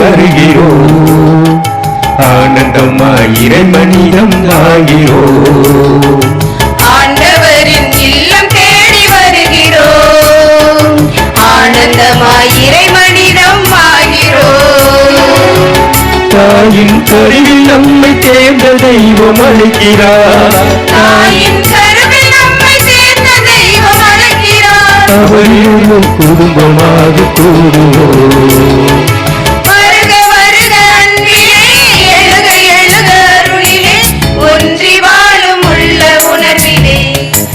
வருகிறோம். ஆனந்தமாய் இறைமனிதம் ஆகிறோம். ஆண்டவரின் இல்லம் தேடி வருகிறோம். ஆனந்தமாய் இறைமனிதம் ஆகிறோம். தாயின் கருவில் நம்மை தேர்ந்த தெய்வம் அழைக்கிறார். தாயின் கருவில் நம்மை தேர்ந்த தெய்வம் அழைக்கிறார். அவரில் குடும்பமாக கூடுவோம். வருக வருக அன்பிலே, எழுக எழுக அருளிலே, ஒன்றி வாழும் உள்ள உணர்விலே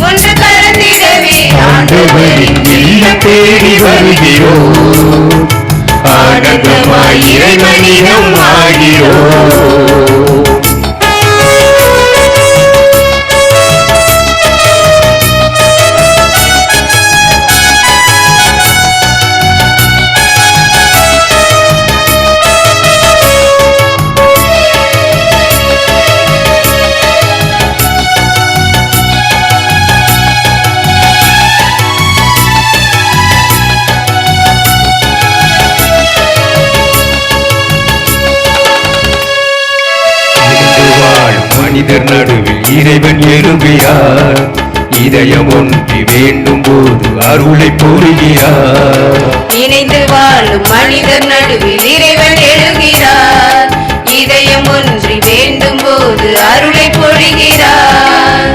ஒன்று கலந்திடவே ஆண்டவரின் இல்லம் தேடி வருகிறோம். ஆனந்தமாய் இறைமனிதம் ஆகிறோம். மனிதர் நடுவில் இறைவன் எழுகிறார். இதயம் ஒன்றி வேண்டும் போது அருளை பொழிகிறார். இணைந்து வாழும் மனிதர் நடுவில் இறைவன் எழுகிறார். இதயம் ஒன்றி வேண்டும் போது அருளை பொழிகிறார்.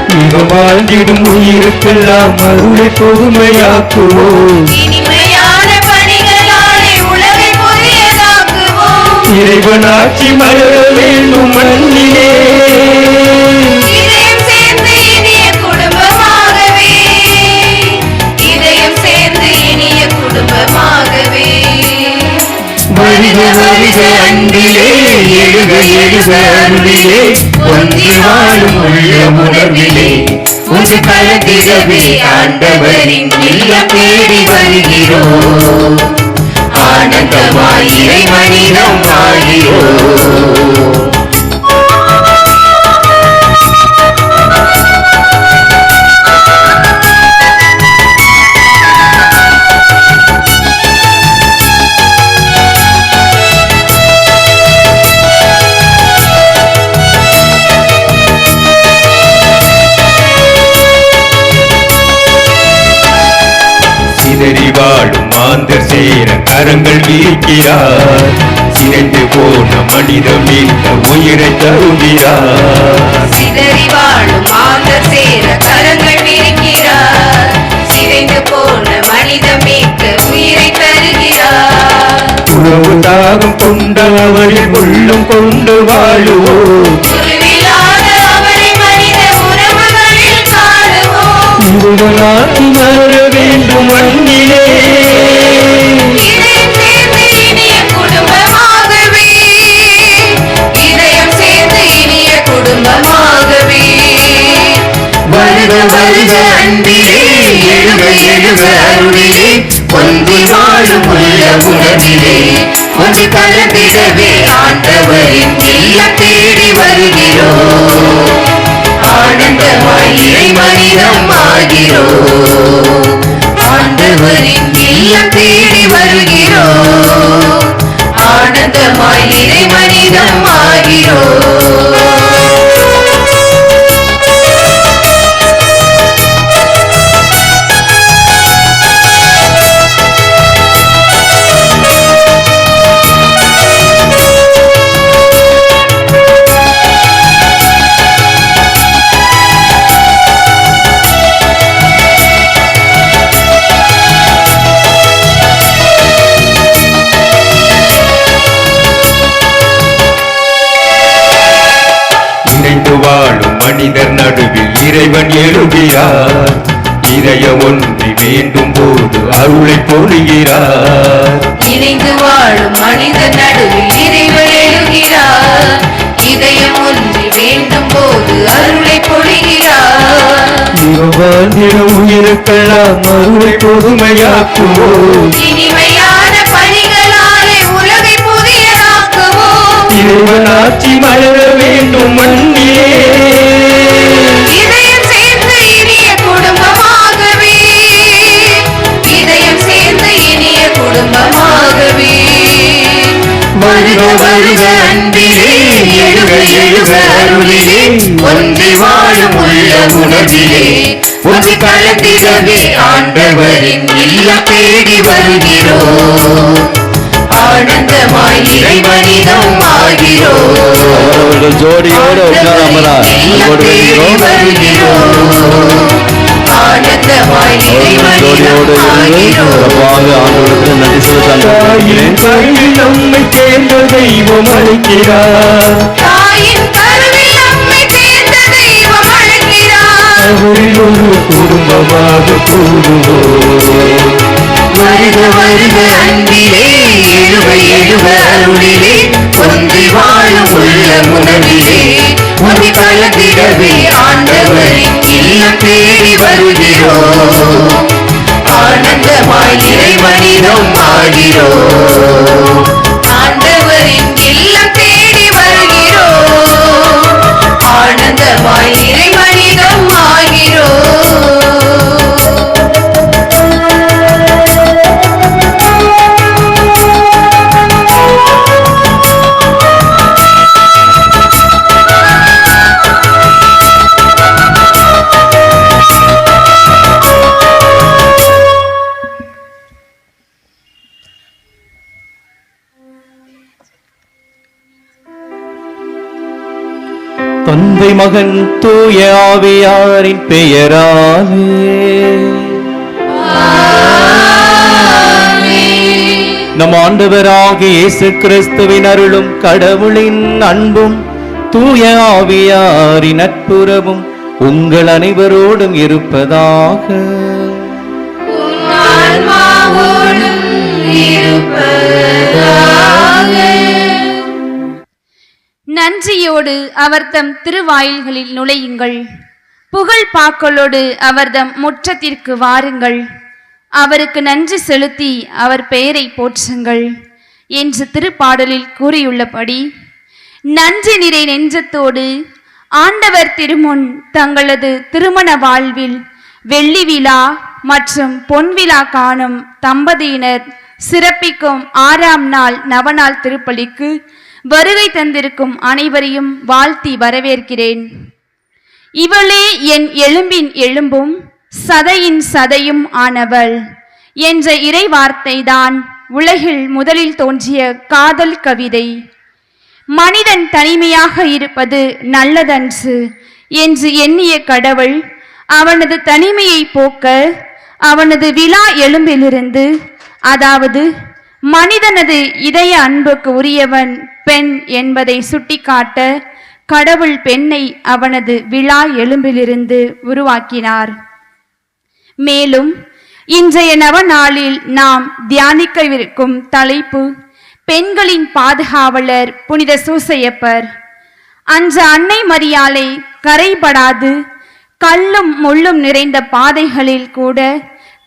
வாழ்ந்திடும் உயிருக்கெல்லாம் அருளை பொறுமையாக்குவோம். இனிமையான பணிகளாலே உலகை புதியதாக்குவோம். இறைவனாட்சி மலர வேண்டும் மண்ணிலே. இதயம் சேர்ந்து இனிய குடும்பமாகவே, இதயம் சேர்ந்து இனிய குடும்பமாகவே. வருக வருக அன்பிலே, எழுக எழுக அருளிலே, ஒன்றி வாழும் உள்ள உணர்விலே ஒன்று கலந்திடவே ஆண்டவரின் இல்லம் தேடி வருகிறோம். ஆனந்தமாய் இறைமனிதம் ஆகிறோம். சிதறி வாழும் மாந்தர் சேர கரங்கள் வீக்கிறார். சிதைந்து போன மனிதம் மீட்க உயிரை தருகிறார். சிதறி வாழும் மாந்தர் சேர கரங்கள் விரிக்கிறார். சிதைந்து போன மனிதம் மீட்க உயிரை தருகிறார். உறவு தாகம் கொண்ட அவரில் உள்ளம் கொண்டு வாழுவோம். உருவிலாத அவரை மனித உறவுகளில் காணுவோம். இறைவனாட்சி மலர வேண்டும் மண்ணிலே. இதயம் சேர்ந்து இனிய குடும்பமாகவே, இதயம் சேர்ந்து இனிய குடும்பமாகவே. வருக வருக அன்பிலே, எழுக எழுக அருளிலே, ஒன்றி வாழும் உள்ள உணர்விலே ஒன்று கலந்திடவே ஆண்டவரின் இல்லம் தேடி வருகிறோம். ஆனந்தமாய் இறைமனிதம் ஆகிறோம். ஆண்டவரின் இல்லம் தேடி வருகிறோம். ஆனந்தமாய் இறைமனிதம் ஆகிறோம். வாழும் மனிதர் நடுவில் இறைவன் எழுகிறார். இதயம் ஒன்றி வேண்டும் போது அருளை பொழிகிறார். இணைந்து வாழும் மனிதர் நடுவில் இறைவன் எழுகிறார். இதயம் ஒன்றி வேண்டும் போது அருளை பொழிகிறார். வாழ்ந்திட உயிருக்கெல்லாம் அருளை பொறுமையாக்குவோம். இனிமையான பணிகளாலே உலகை புதியதாக்குவோம். இறைவனாட்சி மலர வேண்டும் மண்ணிலே. இதயம் சேர்ந்து இனிய குடும்பமாகவே, இதயம் சேர்ந்து இனிய குடும்பமாகவே. வருக வருக அன்பிலே எழுக எழுக அருளிலே ஒன்றி வாழும் உள்ள உணர்விலே ஒன்று கலந்திடவே ஆண்டவரின் இல்லம் தேடி வருகிறோம். ஆனந்தமாய் இறைவனிடம் ஆகிறோம். ஜோடியோடு ஆனந்தமாய் இறைவனிடம் ஆகிறோம். நன்றி சொல்லி நம்மை தேர்ந்த தெய்வம் அழைக்கிறார். தாயின் கருவில் நம்மை தேர்ந்த தெய்வம் அழைக்கிறார். அவரில் ஒரு குடும்பமாக கூடுவோம். வருக வருக அன்பிலே எழுக எழுக அருளிலே ஒன்றி வாழும் உள்ள உணர்விலே ஒன்றி கலந்திடவே ஆண்டவரின் இல்லம் தேடி வருகிறோம். ஆனந்தமாய் இறைவனிடம் ஆகிறோம். ஆண்டவரின் இல்லம் தேடி வருகிறோம். ஆனந்தமாய் இறைவனிடம் ஆகிறோம். தந்தை மகன் தூய ஆவியாரின் பெயராலே நம் ஆண்டவராகிய இயேசு கிறிஸ்துவின் அருளும் கடவுளின் அன்பும் தூய ஆவியாரின் நட்புறவும் உங்கள் அனைவரோடும் இருப்பதாக. நன்றியோடு அவர்தம் திருவாயில்களில் நுழையுங்கள். புகழ் பாக்களோடு அவர்தம் முற்றத்திற்கு வாருங்கள். அவருக்கு நன்றி செலுத்தி அவர் பெயரை போற்றுங்கள் என்று திருப்பாடலில் கூறியுள்ளபடி நன்றி நிறை நெஞ்சத்தோடு ஆண்டவர் திருமுன் தங்களது திருமண வாழ்வில் வெள்ளி விழா மற்றும் பொன்விழா காணும் தம்பதியினர் சிறப்பிக்கும் 6ஆம் நாள் நவநாள் திருப்பலிக்கு வருகை தந்திருக்கும் அனைவரையும் வாழ்த்தி வரவேற்கிறேன். இவளே என் எலும்பின் எலும்பும் சதையின் சதையும் ஆனவள் என்ற இறை வார்த்தைதான் உலகில் முதலில் தோன்றிய காதல் கவிதை. மனிதன் தனிமையாக இருப்பது நல்லதன்று என்று எண்ணிய கடவுள் அவனது தனிமையை போக்க அவனது விழா எலும்பிலிருந்து, அதாவது மனிதனது இதய அன்புக்கு உரியவன் பெண் என்பதை சுட்டிக்காட்ட கடவுள் பெண்ணை அவனது விழா எலும்பிலிருந்து உருவாக்கினார். மேலும் இன்றைய நவநாளில் நாம் தியானிக்கவிருக்கும் தலைப்பு பெண்களின் பாதுகாவலர் புனித சூசையப்பர். அன்று அன்னை மரியாளை கரைபடாது கல்லும் முள்ளும் நிறைந்த பாதைகளில் கூட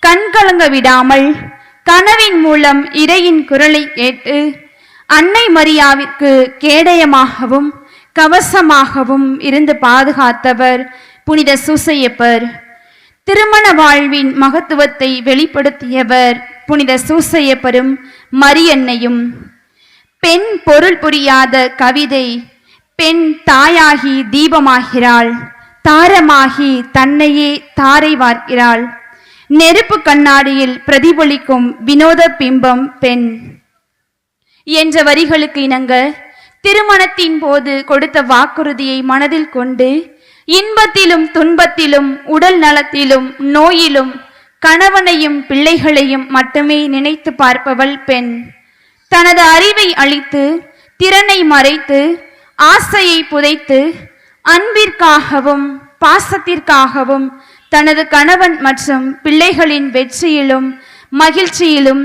கண்கலங்க விடாமல் கனவின் மூலம் இறையின் குரலை கேட்டு அன்னை மரியாவிற்கு கேடயமாகவும் கவசமாகவும் இருந்து பாதுகாத்தவர் புனித சூசையப்பர். திருமண வாழ்வின் மகத்துவத்தை வெளிப்படுத்தியவர் புனித சூசையப்பரும் மரியன்னையும். பெண் பொருள் புரியாத கவிதை பெண் தாயாகி தீபமாகிறாள், தாரமாகி தன்னையே தாரை வார்க்கிறாள். நெருப்பு கண்ணாடியில் பிரதிபலிக்கும் வினோத பிம்பம் பெண் என்ற வரிகளுக்கு இணங்க திருமணத்தின் போது கொடுத்த வாக்குறுதியை மனதில் கொண்டு இன்பத்திலும் துன்பத்திலும் உடல் நலத்திலும் நோயிலும் கணவனையும் பிள்ளைகளையும் மட்டுமே நினைத்து பார்ப்பவள் பெண். தனது அறிவை அழித்து திறனை மறைத்து ஆசையை புதைத்து அன்பிற்காகவும் பாசத்திற்காகவும் தனது கணவன் மற்றும் பிள்ளைகளின் வெற்றியிலும் மகிழ்ச்சியிலும்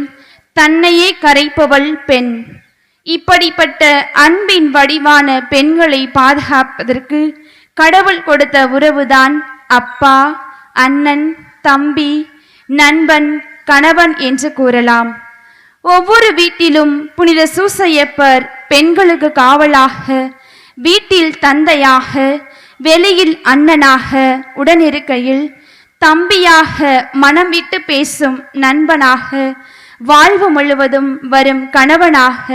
தன்னையே கரைப்பவள் பெண். இப்படிப்பட்ட அன்பின் வடிவான பெண்களை பாதுகாப்பதற்கு கடவுள் கொடுத்த உறவுதான் அப்பா, அண்ணன், தம்பி, நண்பன், கணவன் என்று கூறலாம். ஒவ்வொரு வீட்டிலும் புனித சூசையப்பர் பெண்களுக்கு காவலாக, வீட்டில் தந்தையாக, வெளியில் அண்ணனாக உடனிருக்கையில் தம்பியாக, மனம் விட்டு பேசும் நண்பனாக, வாழ்வு முழுவதும் வரும் கணவனாக,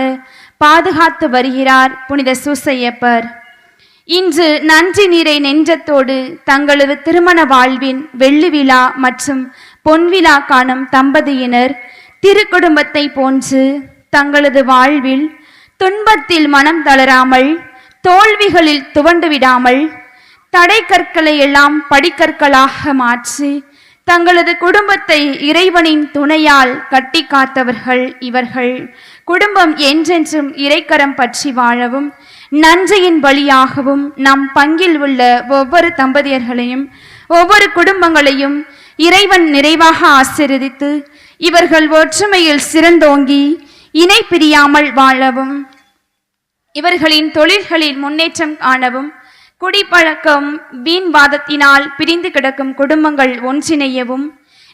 பாதுகாத்து வருகிறார் புனித சூசையப்பர். இன்று நன்றி நீரை நெஞ்சத்தோடு தங்களது திருமண வாழ்வின் வெள்ளி விழா மற்றும் பொன்விழா காணும் தம்பதியினர் திருக்குடும்பத்தை போன்று தங்களது வாழ்வில் துன்பத்தில் மனம் தளராமல், தோல்விகளில் துவண்டு விடாமல், தடை கற்களை எல்லாம் படிக்கற்களாக மாற்றி தங்களது குடும்பத்தை இறைவனின் துணையால் கட்டி காத்தவர்கள் இவர்கள். குடும்பம் என்றென்றும் இறைக்கரம் பற்றி வாழவும், நன்றியின் வழியாகவும் நம் பங்கில் உள்ள ஒவ்வொரு தம்பதியர்களையும் ஒவ்வொரு குடும்பங்களையும் இறைவன் நிறைவாக ஆசீர்வதித்து இவர்கள் ஒற்றுமையில் சிறந்தோங்கி இணை பிரியாமல் வாழவும், இவர்களின் தொழில்களில் முன்னேற்றம் காணவும், குடிப்பழக்கம் வீண்வாதத்தினால் பிரிந்து கிடக்கும் குடும்பங்கள் ஒன்றிணையவும்,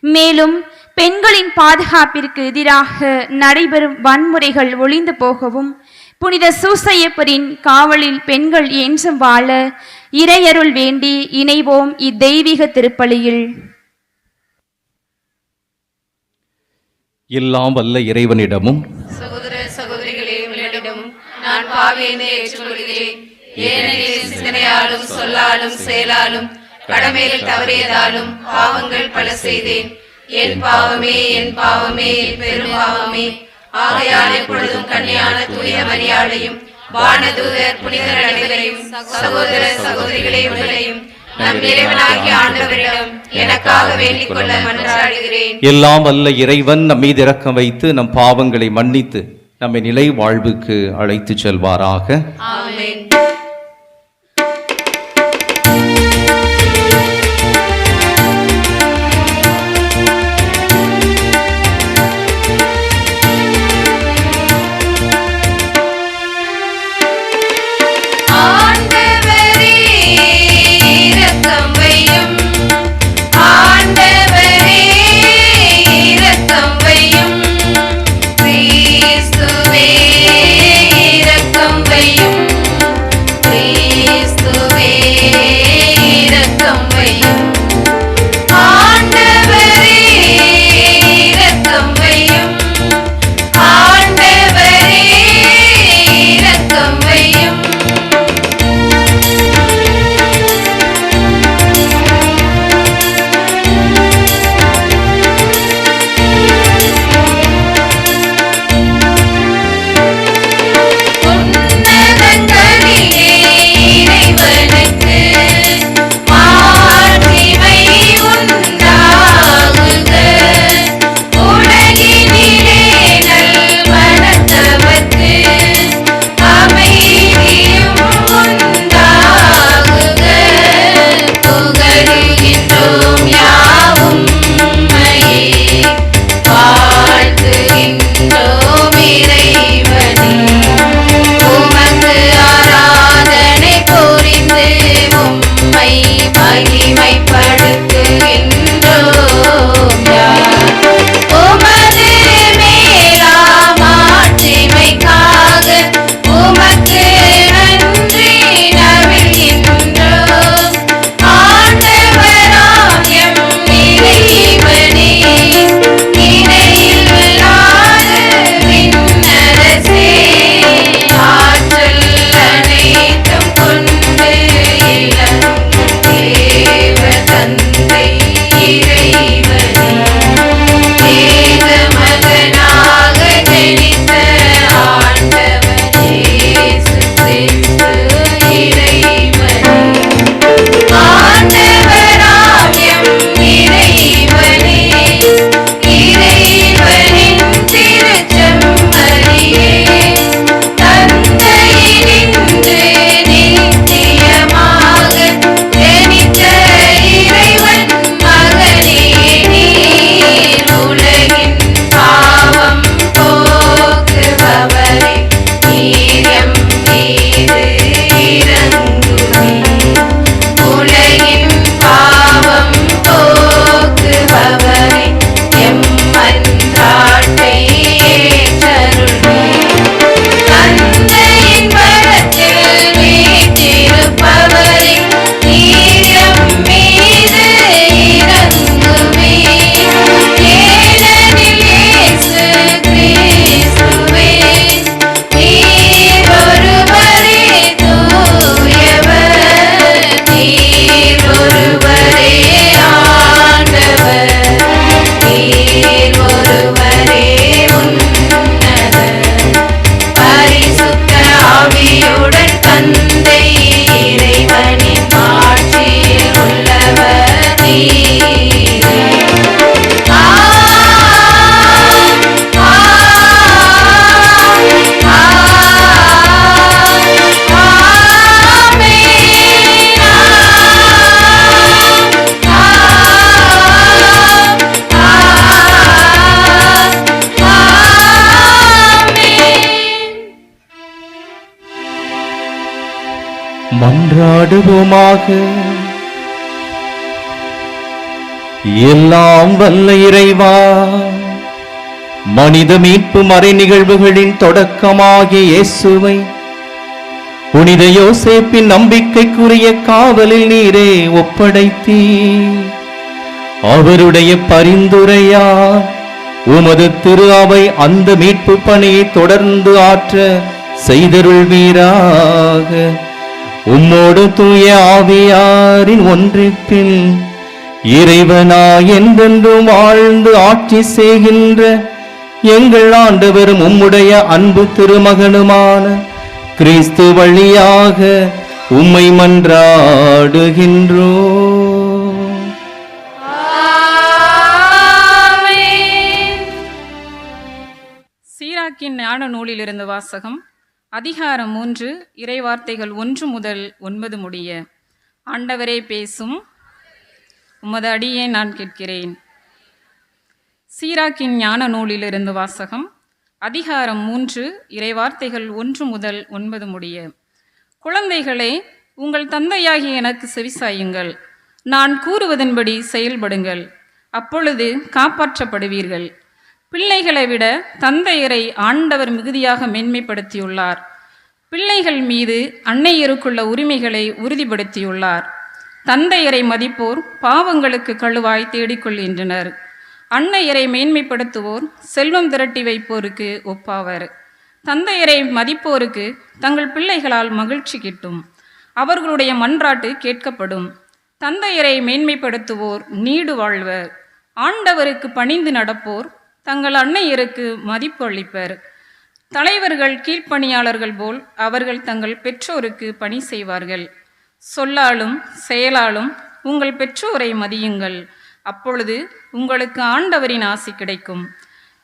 மேலும் பெண்களின் பாதுகாப்பிற்கு எதிராக நடைபெறும் வன்முறைகள் ஒளிந்து போகவும், புனித சூசையப்பரின் காவலில் பெண்கள் என்றும் வாழ இறையருள் வேண்டி இணைவோம் இத்தெய்வீக திருப்பலியில். எல்லாம் வல்ல இறைவனிடமும் சகோதர சகோதரிகளே, உங்களிடமும் நான் பாவியனை ஏற்றுக்கொள்கிறேன். ஏனெனில் சிந்தனையாலும் சொல்லாலும் செயலாலும் கடமையில் தவறியதாலும் பாவங்கள் பல செய்தேன். என் பாவமே, என் பாவமே, என் பெரும் பாவமே. ஆகையால் எப்பொழுதும் கன்னியான தூய மரியாதையும் வானதூதர் புனிதர் அனைவரையும் சகோதர சகோதரிகளே உங்களையும் நம் இறைவனாகிய ஆண்டவரிடம் எனக்காக வேண்டிக் கொள்ள மன்றாடுகிறேன். எல்லாம் வல்ல இறைவன் நம் மீது இரக்கம் வைத்து நம் பாவங்களை மன்னித்து நம்மை நிலை வாழ்வுக்கு அழைத்து செல்வாராக. ஆமென். மன்றாடுவோமாக. எல்லாம் வல்ல இறைவா, மனித மீட்பு மறை நிகழ்வுகளின் தொடக்கமாகிய இயேசுவை புனித யோசேப்பின் நம்பிக்கைக்குரிய காவலில் நீரே ஒப்படைத்தீர். அவருடைய பரிந்துரையால் உமது திரு அவை அந்த மீட்பு பணியை தொடர்ந்து ஆற்ற செய்தருள்வீராக. உம்மோடு தூய ஆவியாரின் ஒன்றிப்பில் இறைவனா என்றென்றும் வாழ்ந்து ஆட்சி செய்கின்ற எங்கள் ஆண்டவரும் உம்முடைய அன்பு திருமகனுமான கிறிஸ்து வழியாக உம்மை மன்றாடுகின்றோம். சீராக்கின் ஞான நூலிலிருந்து வாசகம். அதிகாரம் 3, இறைவார்த்தைகள் 1 முதல் 9 முடிய. ஆண்டவரே பேசும், உமது அடியை நான் கேட்கிறேன். சீராக்கின் ஞான நூலிலிருந்து வாசகம். அதிகாரம் 3, இறைவார்த்தைகள் 1 முதல் 9 முடிய. குழந்தைகளே, உங்கள் தந்தையாகிய எனக்கு செவிசாயுங்கள். நான் கூறுவதன்படி செயல்படுங்கள், அப்பொழுது காப்பாற்றப்படுவீர்கள். பிள்ளைகளை விட தந்தையரை ஆண்டவர் மிகுதியாக மேன்மைப்படுத்தியுள்ளார். பிள்ளைகள் மீது அன்னையருக்குள்ள உரிமைகளை உறுதிப்படுத்தியுள்ளார். தந்தையரை மதிப்போர் பாவங்களுக்கு கழுவாய் தேடிக்கொள்கின்றனர். அன்னையரை மேன்மைப்படுத்துவோர் செல்வம் திரட்டி வைப்போருக்கு ஒப்பாவர். தந்தையரை மதிப்போருக்கு தங்கள் பிள்ளைகளால் மகிழ்ச்சி கிட்டும், அவர்களுடைய மன்றாட்டு கேட்கப்படும். தந்தையரை மேன்மைப்படுத்துவோர் நீடு வாழ்வர். ஆண்டவருக்கு பணிந்து நடப்போர் தங்கள் அன்னையருக்கு மதிப்பு அளிப்பர். தலைவர்கள் கீழ்ப்பணியாளர்கள் போல் அவர்கள் தங்கள் பெற்றோருக்கு பணி செய்வார்கள். சொல்லாலும் செயலாலும் உங்கள் பெற்றோரை மதியுங்கள், அப்பொழுது உங்களுக்கு ஆண்டவரின் ஆசி கிடைக்கும்.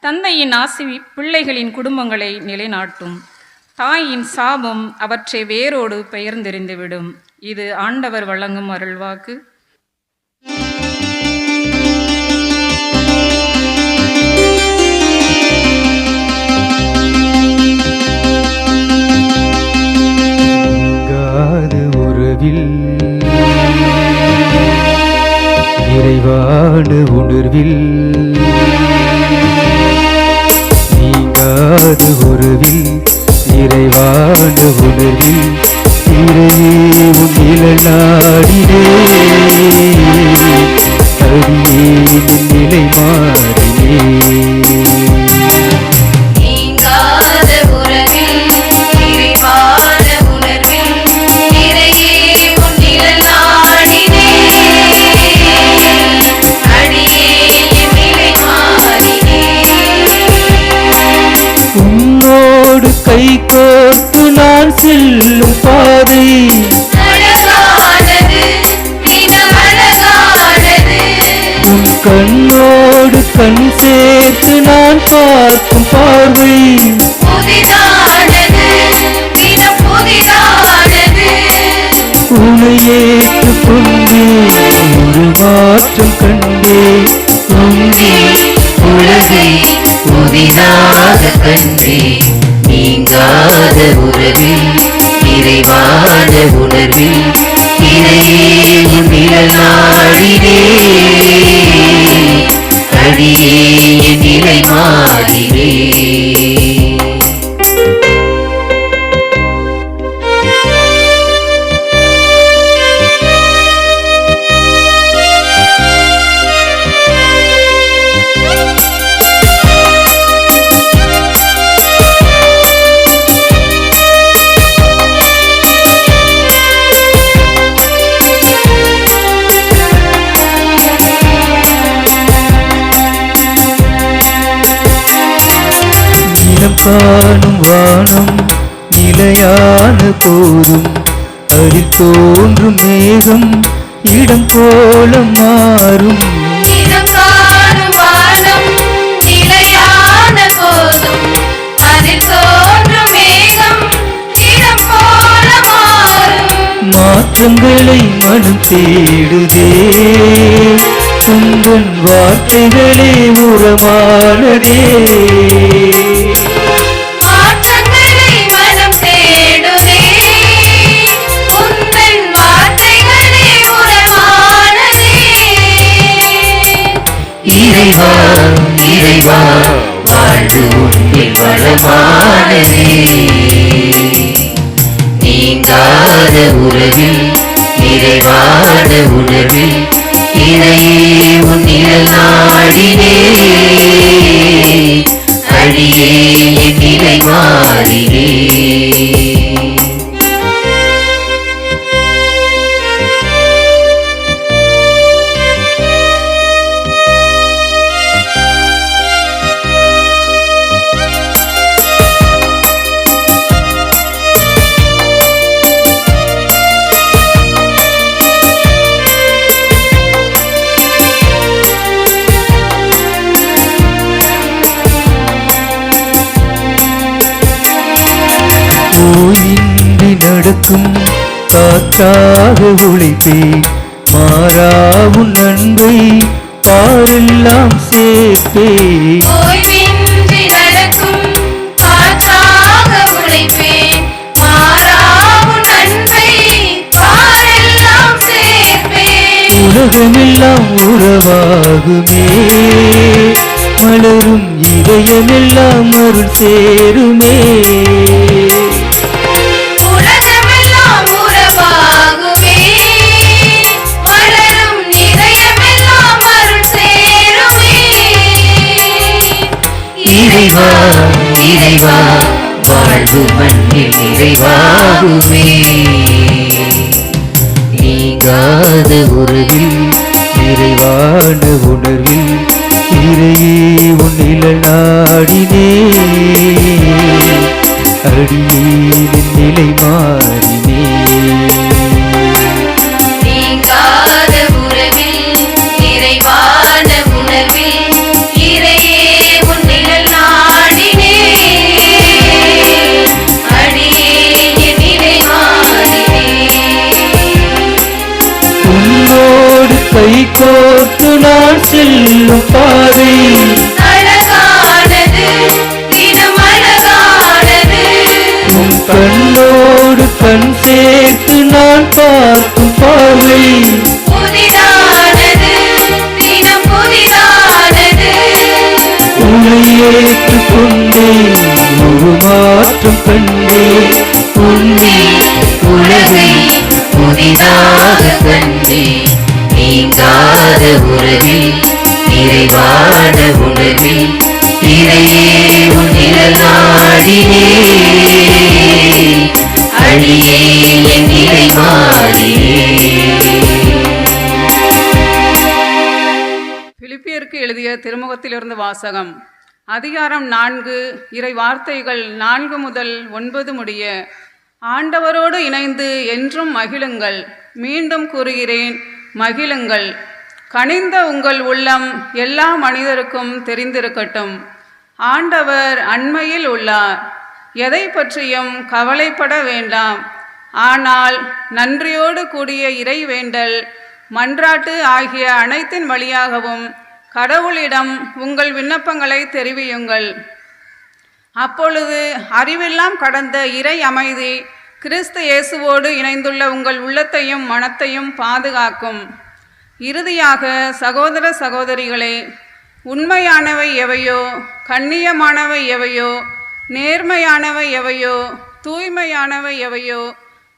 தந்தையின் ஆசி பிள்ளைகளின் குடும்பங்களை நிலைநாட்டும். தாயின் சாபம் அவற்றை வேரோடு பெயர்ந்தெறிந்துவிடும். இது ஆண்டவர் வழங்கும் அருள்வாக்கு. இறைவான உணர்வில் நீங்காத உறவில், இறைவான உணர்வில் இறையே உன் நிலநாடினே, அடியே நின் நிலை மாறினே. கை கோர்த்து நான் செல்லும் பாதை உன் கண்ணோடு கண் சேர்த்து நான் பார்க்கும் பார்வை உன்னை ஏற்றுக் கொண்டே ஒரு மாற்றம் கண்டே, உலகை புதிதாக கண்டே. நீங்காத உறவில், இறைவான உணர்வில் இறையே உன் நிழல் நாடினே, அடியே என் நிலை மாறினே. காணும் வானம் நிலையான போதும், அதில் தோன்றும் மேகம் இடம் போல மாறும். மாற்றங்களை மனம் தேடுதே, உங்கள் வார்த்தைகளே உரமானதே. மாற்றங்களை மனம் தேடுதே, உன் இறைவா இறைவா வாழ்வு உன்னில் வளமானதே. நீங்காத உறவில் நிறைவான உணர்வில் இறையே உன் நிழல் நாடினே. அடியே என் நிலை மாறினே. ஓயின்றி நடக்கும் காற்றாக உழைப்பே மாறாவும் நன்மை பாரெல்லாம் சேர்ப்பே. ஓய்வின்றி நடக்கும் காற்றாக உழைப்பேன், மாறாவும் நன்மை பாரெல்லாம் சேர்ப்பேன். உலகமெல்லாம் உறவாகுமே மலரும் இதயமெல்லாம் அருள் சேருமே. உலகமெல்லாம் உறவாகுமே, வளரும் இதயமெல்லாம் அருள் சேருமே. இறைவா இறைவா வாழ்வு மண்ணில் நிறைவாகுமே. நீங்காத உறவில் நிறைவான உணர்வில் இறையே உன் நிழல் நாடினே. அடியேன் நிலை மாறினே. நீங்காத உறவில் நிறைவான உணர்வில் இறையே உன் நிழல் நாடினே. அடியே என் நிலை மாறினே. உன்னோடு கை கோர்த்து நான் செல்லும் பாதை அழகானது, தினம் அழகானது. உன் கண்ணோடு கண் சேர்த்து நான் பார்க்கும் பார்வை புதிதானது, தினம் புதிதானது. உன்னை ஏற்றுக் கொண்டே ஒரு மாற்றம் கண்டே. உன்னில் உலகை புதிதாக கண்டே. நீங்காத உறவில் நிறைவான உணர்வில் இறையே உன் நிழல் நாடினே. அடியே என் நிலை மாறினே. பிலிப்பியருக்கு எழுதிய திருமுகத்திலிருந்து வாசகம். அதிகாரம் 4 இறை வார்த்தைகள் 4 முதல் 9 முடிய. ஆண்டவரோடு இணைந்து என்றும் மகிழுங்கள். மீண்டும் கூறுகிறேன், மகிழுங்கள். கனிந்த உங்கள் உள்ளம் எல்லா மனிதருக்கும் தெரிந்திருக்கட்டும். ஆண்டவர் அண்மையில் உள்ளார். எதை பற்றியும் கவலைப்பட வேண்டாம். ஆனால் நன்றியோடு கூடிய இறைவேண்டல் மன்றாட்டு ஆகிய அனைத்தின் வழியாகவும் கடவுளிடம் உங்கள் விண்ணப்பங்களை தெரிவியுங்கள். அப்பொழுது அறிவெல்லாம் கடந்த இறை அமைதி கிறிஸ்து இயேசுவோடு இணைந்துள்ள உங்கள் உள்ளத்தையும் மனத்தையும் பாதுகாக்கும். இறுதியாக சகோதர சகோதரிகளே, உண்மையானவை எவையோ, கண்ணியமானவை எவையோ, நேர்மையானவை எவையோ, தூய்மையானவை எவையோ,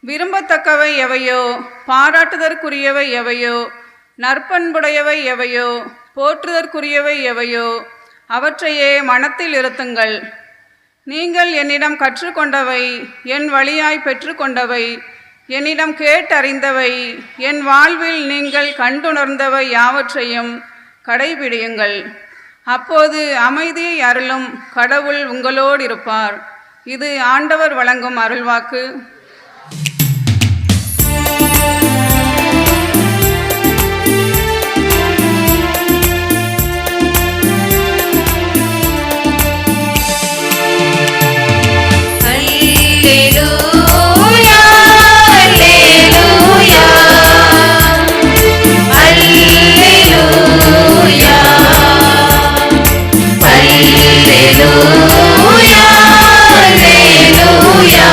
விரும்பத்தக்கவை எவையோ, பாராட்டுதற்குரியவை எவையோ, நற்பண்புடையவை எவையோ, போற்றுதற்குரியவை எவையோ, அவற்றையே மனத்தில் இருத்துங்கள். நீங்கள் என்னிடம் கற்றுக்கொண்டவை, என் வழியாய் பெற்றுக்கொண்டவை, என்னிடம் கேட்டறிந்தவை, என் வாழ்வில் நீங்கள் கண்டுணர்ந்தவை யாவற்றையும் கடைபிடியுங்கள். அப்போது அமைதியை அருளும் கடவுள் உங்களோடு இருப்பார். இது ஆண்டவர் வழங்கும் அருள்வாக்கு. Alleluia, alleluia.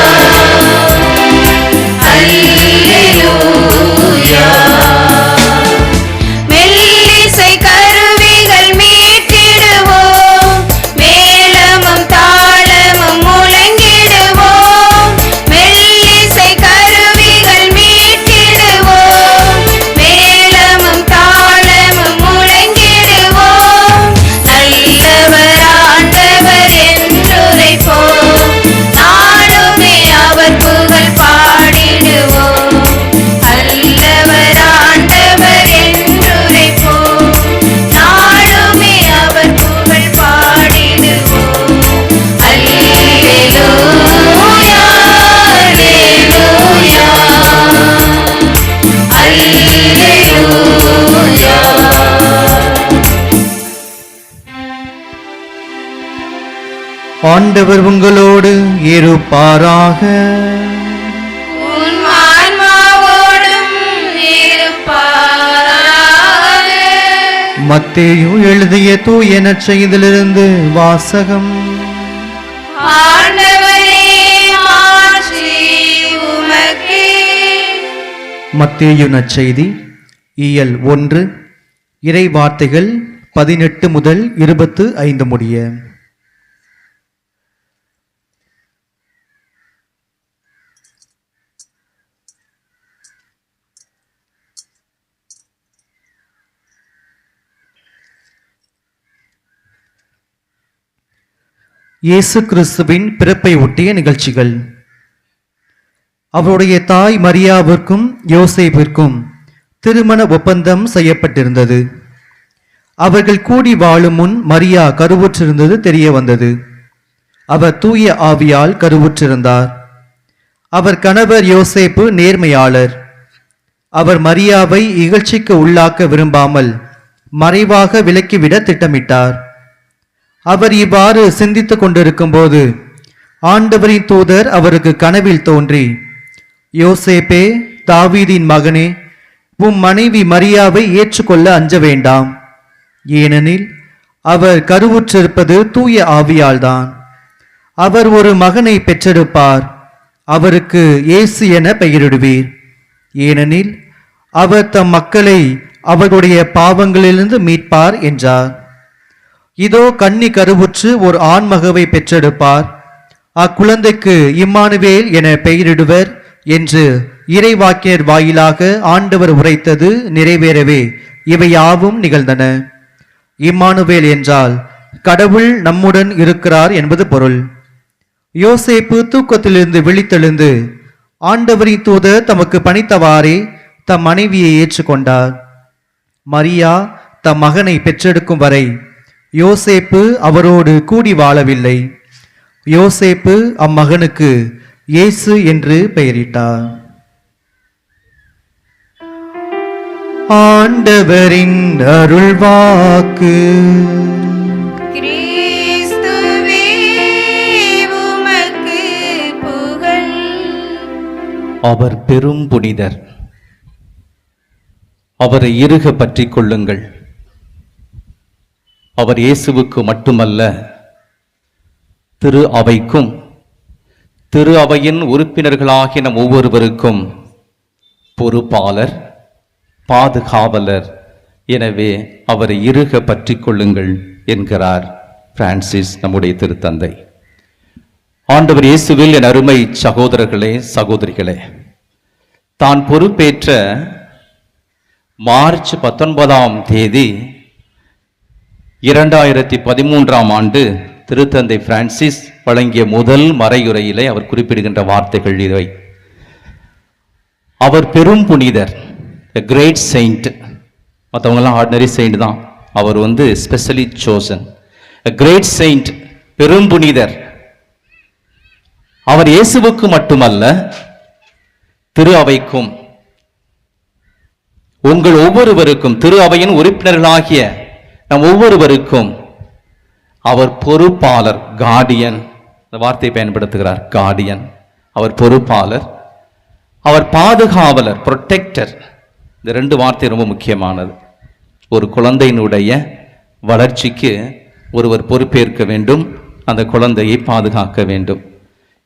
ஆண்டவர் உங்களோடு இருப்பாராக. உன் ஆன்மாவோடும் இருப்பாராக. மத்தேயு எழுதிய தூய நற்செய்தியிலிருந்து வாசகம். ஆண்டவரே, மாட்சி உமக்கே. மத்தேயு நற்செய்தி இயல் 1 இறை வார்த்தைகள் 18 முதல் 25 முடிய. இயேசு கிறிஸ்துவின் பிறப்பை ஒட்டிய நிகழ்ச்சிகள். அவருடைய தாய் மரியாவிற்கும் யோசேப்பிற்கும் திருமண ஒப்பந்தம் செய்யப்பட்டிருந்தது. அவர்கள் கூடி வாழும் முன் மரியா கருவுற்றிருந்தது தெரிய வந்தது. அவர் தூய ஆவியால் கருவுற்றிருந்தார். அவர் கணவர் யோசேப்பு நேர்மையாளர். அவர் மரியாவை இகழ்ச்சிக்கு உள்ளாக்க விரும்பாமல் மறைவாக விலக்கிவிட திட்டமிட்டார். அவர் இவ்வாறு சிந்தித்துக் கொண்டிருக்கும் போது ஆண்டவரின் தூதர் அவருக்கு கனவில் தோன்றி, யோசேப்பே, தாவீதின் மகனே, உம் மனைவி மரியாவை ஏற்றுக்கொள்ள அஞ்ச வேண்டாம். ஏனெனில் அவர் கருவுற்றிருப்பது தூய ஆவியால்தான். அவர் ஒரு மகனை பெற்றெடுப்பார். அவருக்கு இயேசு என பெயரிடுவீர். ஏனெனில் அவர் தம் மக்களை அவர்களுடைய பாவங்களிலிருந்து மீட்பார் என்றார். இதோ கன்னி கருவுற்று ஒரு ஆண்மகவை பெற்றெடுப்பார். அக்குழந்தைக்கு இம்மானுவேல் என பெயரிடுவர் என்று இறைவாக்கியர் வாயிலாக ஆண்டவர் உரைத்தது நிறைவேறவே இவை யாவும் நிகழ்ந்தன. இம்மானுவேல் என்றால் கடவுள் நம்முடன் இருக்கிறார் என்பது பொருள். யோசேப்பு தூக்கத்திலிருந்து விழித்தெழுந்து ஆண்டவரின் தூதர் தமக்கு பணித்தவாறே தம் மனைவியை ஏற்றுக்கொண்டார். மரியா தம் மகனை பெற்றெடுக்கும் வரை யோசேப்பு அவரோடு கூடி வாழவில்லை. யோசேப்பு அம்மகனுக்கு இயேசு என்று பெயரிட்டார். ஆண்டவரின் அருள்வாக்கு. கிறிஸ்துவே, உமக்கு புகழ். அவர் பெரும் புனிதர். அவரை இறுக பற்றிக் கொள்ளுங்கள். அவர் இயேசுவுக்கு மட்டுமல்ல, திரு அவைக்கும் திரு அவையின் உறுப்பினர்களாகிய நம் ஒவ்வொருவருக்கும் பொறுப்பாளர், பாதுகாவலர். எனவே அவரை இறுக பற்றிக் கொள்ளுங்கள் என்கிறார் பிரான்சிஸ், நம்முடைய திருத்தந்தை. ஆண்டவர் இயேசுவில் என் அருமை சகோதரர்களே, சகோதரிகளே, தான் பொறுப்பேற்ற மார்ச் 19ஆம் தேதி 2013ஆம் ஆண்டு திருத்தந்தை பிரான்சிஸ் வழங்கிய முதல் மறையுரையிலே அவர் குறிப்பிடுகின்ற வார்த்தைகள் இவை. அவர் பெரும் புனிதர், a great saint. மற்றவங்கெல்லாம் ஆர்டினரி செயின்ட் தான், அவர் specially chosen, a great saint, பெரும் புனிதர். அவர் இயேசுவுக்கு மட்டுமல்ல, திரு அவைக்கும், உங்கள் ஒவ்வொருவருக்கும், திரு அவையின் உறுப்பினர்களாகிய நம் ஒவ்வொருவருக்கும் அவர் பொறுப்பாளர், கார்டியன். இந்த வார்த்தையை பயன்படுத்துகிறார், கார்டியன். அவர் பொறுப்பாளர், அவர் பாதுகாவலர், புரொடெக்டர். இந்த ரெண்டு வார்த்தை ரொம்ப முக்கியமானது. ஒரு குழந்தையினுடைய வளர்ச்சிக்கு ஒருவர் பொறுப்பேற்க வேண்டும், அந்த குழந்தையை பாதுகாக்க வேண்டும்.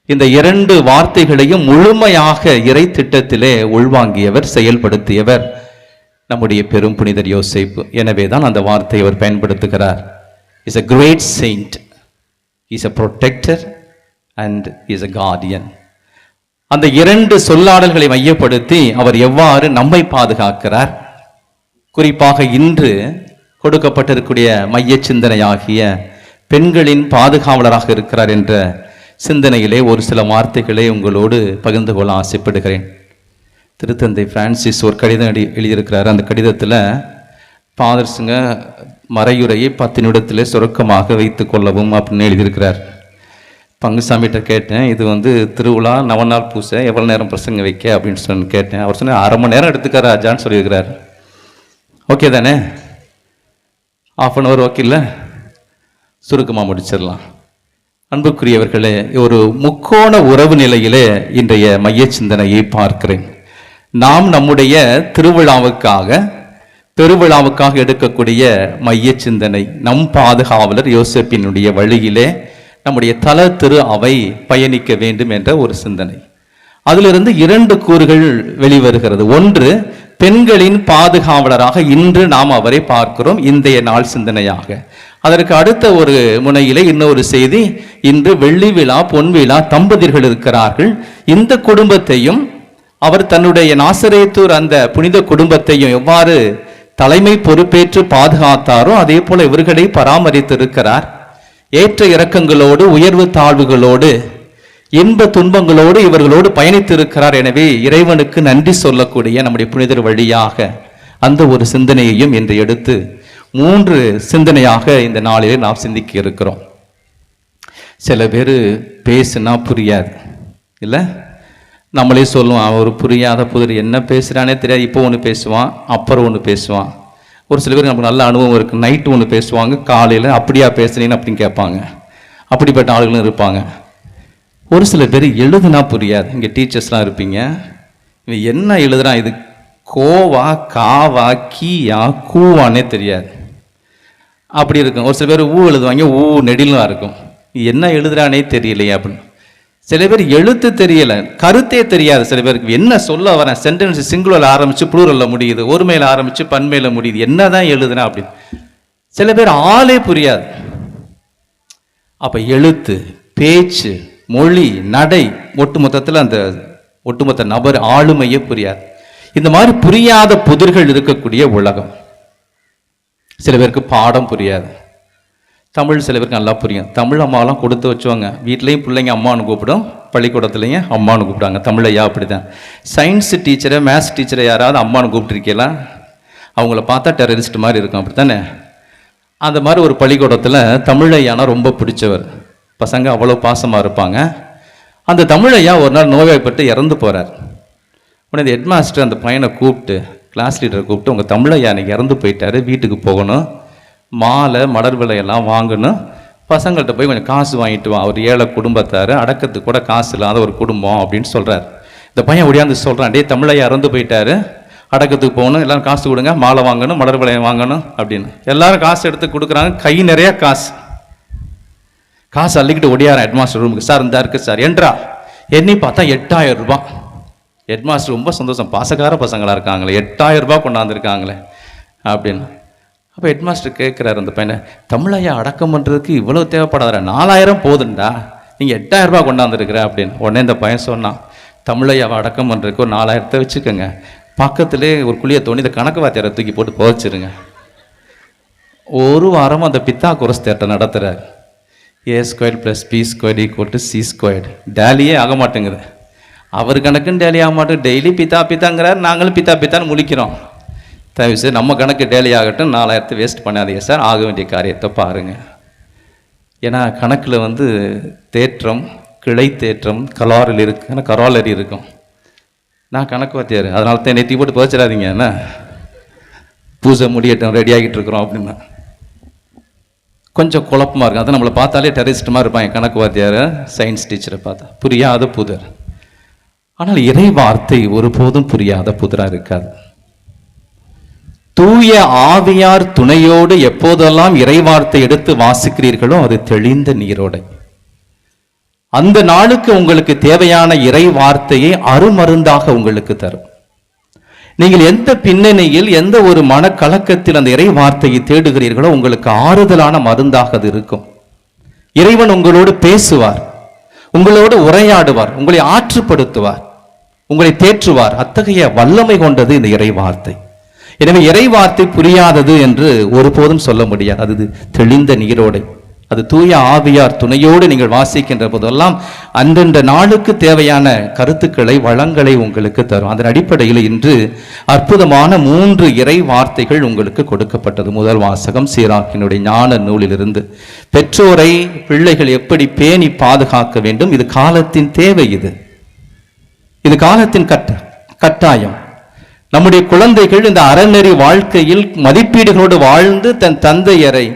இந்த இரண்டு வார்த்தைகளையும் முழுமையாக இறை திட்டத்திலே உள்வாங்கியவர், செயல்படுத்தியவர் நம்முடைய பெரும் புனிதர் யோசேப்பு. எனவே தான் அந்த வார்த்தையை அவர் பயன்படுத்துகிறார். Is a great saint, is a protector and is a guardian. அந்த இரண்டு சொல்லாடல்களை மையப்படுத்தி அவர் எவ்வாறு நம்மை பாதுகாக்கிறார், குறிப்பாக இன்று கொடுக்கப்பட்டிருக்கூடிய மைய சிந்தனையாகிய பெண்களின் பாதுகாவலராக இருக்கிறார் என்ற சிந்தனையிலே ஒரு சில வார்த்தைகளை உங்களோடு பகிர்ந்து கொள்ள ஆசைப்படுகிறேன். திருத்தந்தை பிரான்சிஸ் ஒரு கடிதம் எழுதியிருக்கிறார். அந்த கடிதத்தில் ஃபாதர்ஸுங்க மறையுரையை 10 நிமிடத்தில் சுருக்கமாக வைத்து கொள்ளவும் அப்படின்னு எழுதியிருக்கிறார். பங்குசாமிகிட்ட கேட்டேன், இது திருவிழா நவநாள் பூசை எவ்வளோ நேரம் பிரசங்க வைக்க அப்படின்னு கேட்டேன். அவர் சொன்ன 1/2 மணி நேரம் எடுத்துக்காரு அஜான்னு சொல்லியிருக்கிறார். ஓகே தானே? 1/2 hour ஓகே இல்லை, சுருக்கமாக முடிச்சிடலாம். அன்புக்குரியவர்களே, ஒரு முக்கோண உறவு நிலையிலே இன்றைய மைய சிந்தனையை பார்க்கிறேன். நாம் நம்முடைய பெருவிழாவுக்காக எடுக்கக்கூடிய மைய சிந்தனை, நம் பாதுகாவலர் யோசேப்பினுடைய வழியிலே நம்முடைய தல திரு அவை பயணிக்க வேண்டும் என்ற ஒரு சிந்தனை. அதிலிருந்து 2 கூறுகள் வெளிவருகிறது. ஒன்று, பெண்களின் பாதுகாவலராக இன்று நாம் அவரை பார்க்கிறோம், இன்றைய நாள் சிந்தனையாக. அதற்கு அடுத்த ஒரு முனையிலே இன்னொரு செய்தி, இன்று வெள்ளி விழா பொன் விழா தம்பதியர்கள் இருக்கிறார்கள். இந்த குடும்பத்தையும் அவர் தன்னுடைய நாசரேத்தூர் அந்த புனித குடும்பத்தையும் எவ்வாறு தலைமை பொறுப்பேற்று பாதுகாத்தாரோ அதே போல இவர்களை பராமரித்திருக்கிறார். ஏற்ற இறக்கங்களோடு உயர்வு தாழ்வுகளோடு இன்ப துன்பங்களோடு இவர்களோடு பயணித்திருக்கிறார். எனவே இறைவனுக்கு நன்றி சொல்லக்கூடிய நம்முடைய புனிதர் வழியாக அந்த ஒரு சிந்தனையையும் இன்று எடுத்து 3 சிந்தனையாக இந்த நாளிலே நாம் சிந்திக்க இருக்கிறோம். சில பேர் பேசுனா புரியாது இல்லை, நம்மளே சொல்லுவோம், அவர் புரியாத புதிர் என்ன பேசுகிறானே தெரியாது. இப்போ ஒன்று பேசுவான், அப்புறம் ஒன்று பேசுவான். ஒரு சில பேர் நமக்கு நல்ல அனுபவம் இருக்குது, நைட்டு ஒன்று பேசுவாங்க, காலையில் அப்படியா பேசுனீன்னு அப்படின்னு கேட்பாங்க. அப்படிப்பட்ட ஆளுகளும் இருப்பாங்க. ஒரு சில பேர் எழுதுனா புரியாது. இங்கே டீச்சர்ஸ்லாம் இருப்பீங்க, இவன் என்ன எழுதுறான், இது கோவா காவா கீயா கூவானே தெரியாது, அப்படி இருக்கும். ஒரு சில பேர் ஊ எழுதுவாங்க, ஊ நெடிலாம் இருக்கும், என்ன எழுதுறானே தெரியலையே அப்படின்னு. சில பேர் எழுத்து தெரியல, கருத்தே தெரியாது. சில பேருக்கு என்ன சொல்ல வரேன், சென்டென்ஸ் சிங்குலர் ஆரம்பிச்சு ப்ளூரல்ல முடியுது, ஒருமையில ஆரம்பிச்சு பன்மையில முடியுது, என்னதான் எழுதுனா அப்படின்னு. சில பேர் ஆளே புரியாது. அப்ப எழுத்து, பேச்சு, மொழி, நடை, ஒட்டுமொத்தத்தில் அந்த ஒட்டுமொத்த நபர் ஆளுமையே புரியாது. இந்த மாதிரி புரியாத புதிர்கள் இருக்கக்கூடிய உலகம். சில பேருக்கு பாடம் புரியாது. தமிழ் சில பேருக்கு நல்லா புரியும். தமிழ் அம்மாவெல்லாம் கொடுத்து வச்சுவாங்க, வீட்லேயும் பிள்ளைங்க அம்மானு கூப்பிடும், பள்ளிக்கூடத்துலையும் அம்மானு கூப்பிடுவாங்க. தமிழையா அப்படி தான். சயின்ஸ் டீச்சரை மேத்ஸ் டீச்சரை யாராவது அம்மானு கூப்பிட்டுருக்கீங்களா? அவங்கள பார்த்தா டெரரிஸ்ட் மாதிரி இருக்கும், அப்படி தானே? அந்த மாதிரி ஒரு பள்ளிக்கூடத்தில் தமிழையானா ரொம்ப பிடிச்சவர். பசங்க அவ்வளோ பாசமாக இருப்பாங்க. அந்த தமிழையா ஒரு நாள் நோய்வாய்ப்பட்டு இறந்து போகிறார். உடனே ஹெட் மாஸ்டர் அந்த பையனை கூப்பிட்டு, கிளாஸ் லீடரை கூப்பிட்டு, உங்கள் தமிழையா அன்றைக்கி இறந்து போயிட்டாரு, வீட்டுக்கு போகணும், மாலை மலர் விலையெல்லாம் வாங்கணும், பசங்கள்கிட்ட போய் கொஞ்சம் காசு வாங்கிட்டு வா, அவர் ஏழை குடும்பத்தார், அடக்கத்துக்கு கூட காசு இல்லாத ஒரு குடும்பம் அப்படின்னு சொல்கிறார். இந்த பையன் ஒடியாந்து சொல்கிறான், டே தமிழையா இறந்து போயிட்டாரு, அடக்கத்துக்கு போகணும், எல்லோரும் காசு கொடுங்க, மாலை வாங்கணும், மலர் விலையை வாங்கணும் அப்படின்னு. எல்லாரும் காசு எடுத்து கொடுக்குறாங்க, கை நிறைய காசு அள்ளிக்கிட்டு ஒடியாரன் ஹெட்மாஸ்டர் ரூமுக்கு. சார் இந்த இருக்குது சார், என்றா எண்ணி பார்த்தா 8000 ரூபாய். ஹெட்மாஸ்டர் ரொம்ப சந்தோஷம், பாசக்கார பசங்களாக இருக்காங்களே, 8000 ரூபாய் கொண்டாந்துருக்காங்களே அப்படின்னு. அப்போ ஹெட்மாஸ்டர் கேட்குறாரு அந்த பையனை, தமிழையா அடக்கம் பண்ணுறதுக்கு இவ்வளோ தேவைப்படாத, 4000 போதுண்டா, நீங்கள் 8000 ரூபாய் கொண்டாந்துருக்குற அப்படின்னு. உடனே இந்த பையன் சொன்னான், தமிழையாவை அடக்கம் பண்ணுறதுக்கு ஒரு 4000 வச்சுக்கோங்க, பக்கத்திலே ஒரு குழியை தோண்டி இந்த கணக்கு வாத்தியாரை தூக்கி போட்டு புதைச்சிருங்க. ஒரு வாரமாக அந்த பித்தாகோரஸ் தேட்டை நடத்துகிறார். A² + B² = C². டேலியே ஆக மாட்டேங்குது. அவர் கணக்குன்னு டேலி ஆக மாட்டேங்குது. டெய்லி பித்தாங்கிறார், நாங்களும் பித்தான்னு முழிக்கிறோம். தயவு செய்து நம்ம கணக்கு டேலி ஆகட்டும், 4000 வேஸ்ட் பண்ணாதீங்க சார், ஆக வேண்டிய காரியத்தை பாருங்கள். ஏன்னா கணக்கில் தேற்றம், கிளை தேற்றம், கரோலரி இருக்கும். நான் கணக்கு வாத்தியார், அதனால தான் நெத்தி போட்டு புதைச்சிடாதீங்க, என்ன பூஜை முடியட்டும், ரெடி ஆகிட்டு இருக்கிறோம் அப்படின்னா கொஞ்சம் குழப்பமாக இருக்கும். அதை நம்மளை பார்த்தாலே டெரரிஸ்ட் மாதிரி இருப்பாங்க, கணக்கு வாத்தியார் சயின்ஸ் டீச்சரை பார்த்தா புரியாத புதர். ஆனால் இறை வார்த்தை ஒருபோதும் புரியாத புதராக இருக்காது. தூய ஆவியார் துணையோடு எப்போதெல்லாம் இறை வார்த்தை எடுத்து வாசிக்கிறீர்களோ அது தெளிந்த நீரோடை. அந்த நாளுக்கு உங்களுக்கு தேவையான இறை வார்த்தையை அருமருந்தாக உங்களுக்கு தரும். நீங்கள் எந்த பின்னணியில், எந்த ஒரு மனக்கலக்கத்தில் அந்த இறை வார்த்தையை தேடுகிறீர்களோ உங்களுக்கு ஆறுதலான மருந்தாக அது இருக்கும். இறைவன் உங்களோடு பேசுவார், உங்களோடு உரையாடுவார், உங்களை ஆற்றுப்படுத்துவார், உங்களை தேற்றுவார். அத்தகைய வல்லமை கொண்டது இந்த இறை வார்த்தை. எனவே இறை வார்த்தை புரியாதது என்று ஒருபோதும் சொல்ல முடியாது. அது தெளிந்த நீரோடை. அது தூய ஆவியார் துணையோடு நீங்கள் வாசிக்கின்ற போதெல்லாம் அந்தந்த நாளுக்கு தேவையான கருத்துக்களை, வளங்களை உங்களுக்கு தரும். அதன் அடிப்படையில் இன்று அற்புதமான 3 இறை வார்த்தைகள் உங்களுக்கு கொடுக்கப்பட்டது. முதல் வாசகம் சீராக்கினுடைய ஞான நூலிலிருந்து. பெற்றோரை பிள்ளைகள் எப்படி பேணி பாதுகாக்க வேண்டும், இது காலத்தின் தேவை, இது காலத்தின் கட்டாயம். நம்முடைய குழந்தைகள் இந்த அறநெறி வாழ்க்கையில் மதிப்பீடுகளோடு வாழ்ந்து தன் தந்தையரை,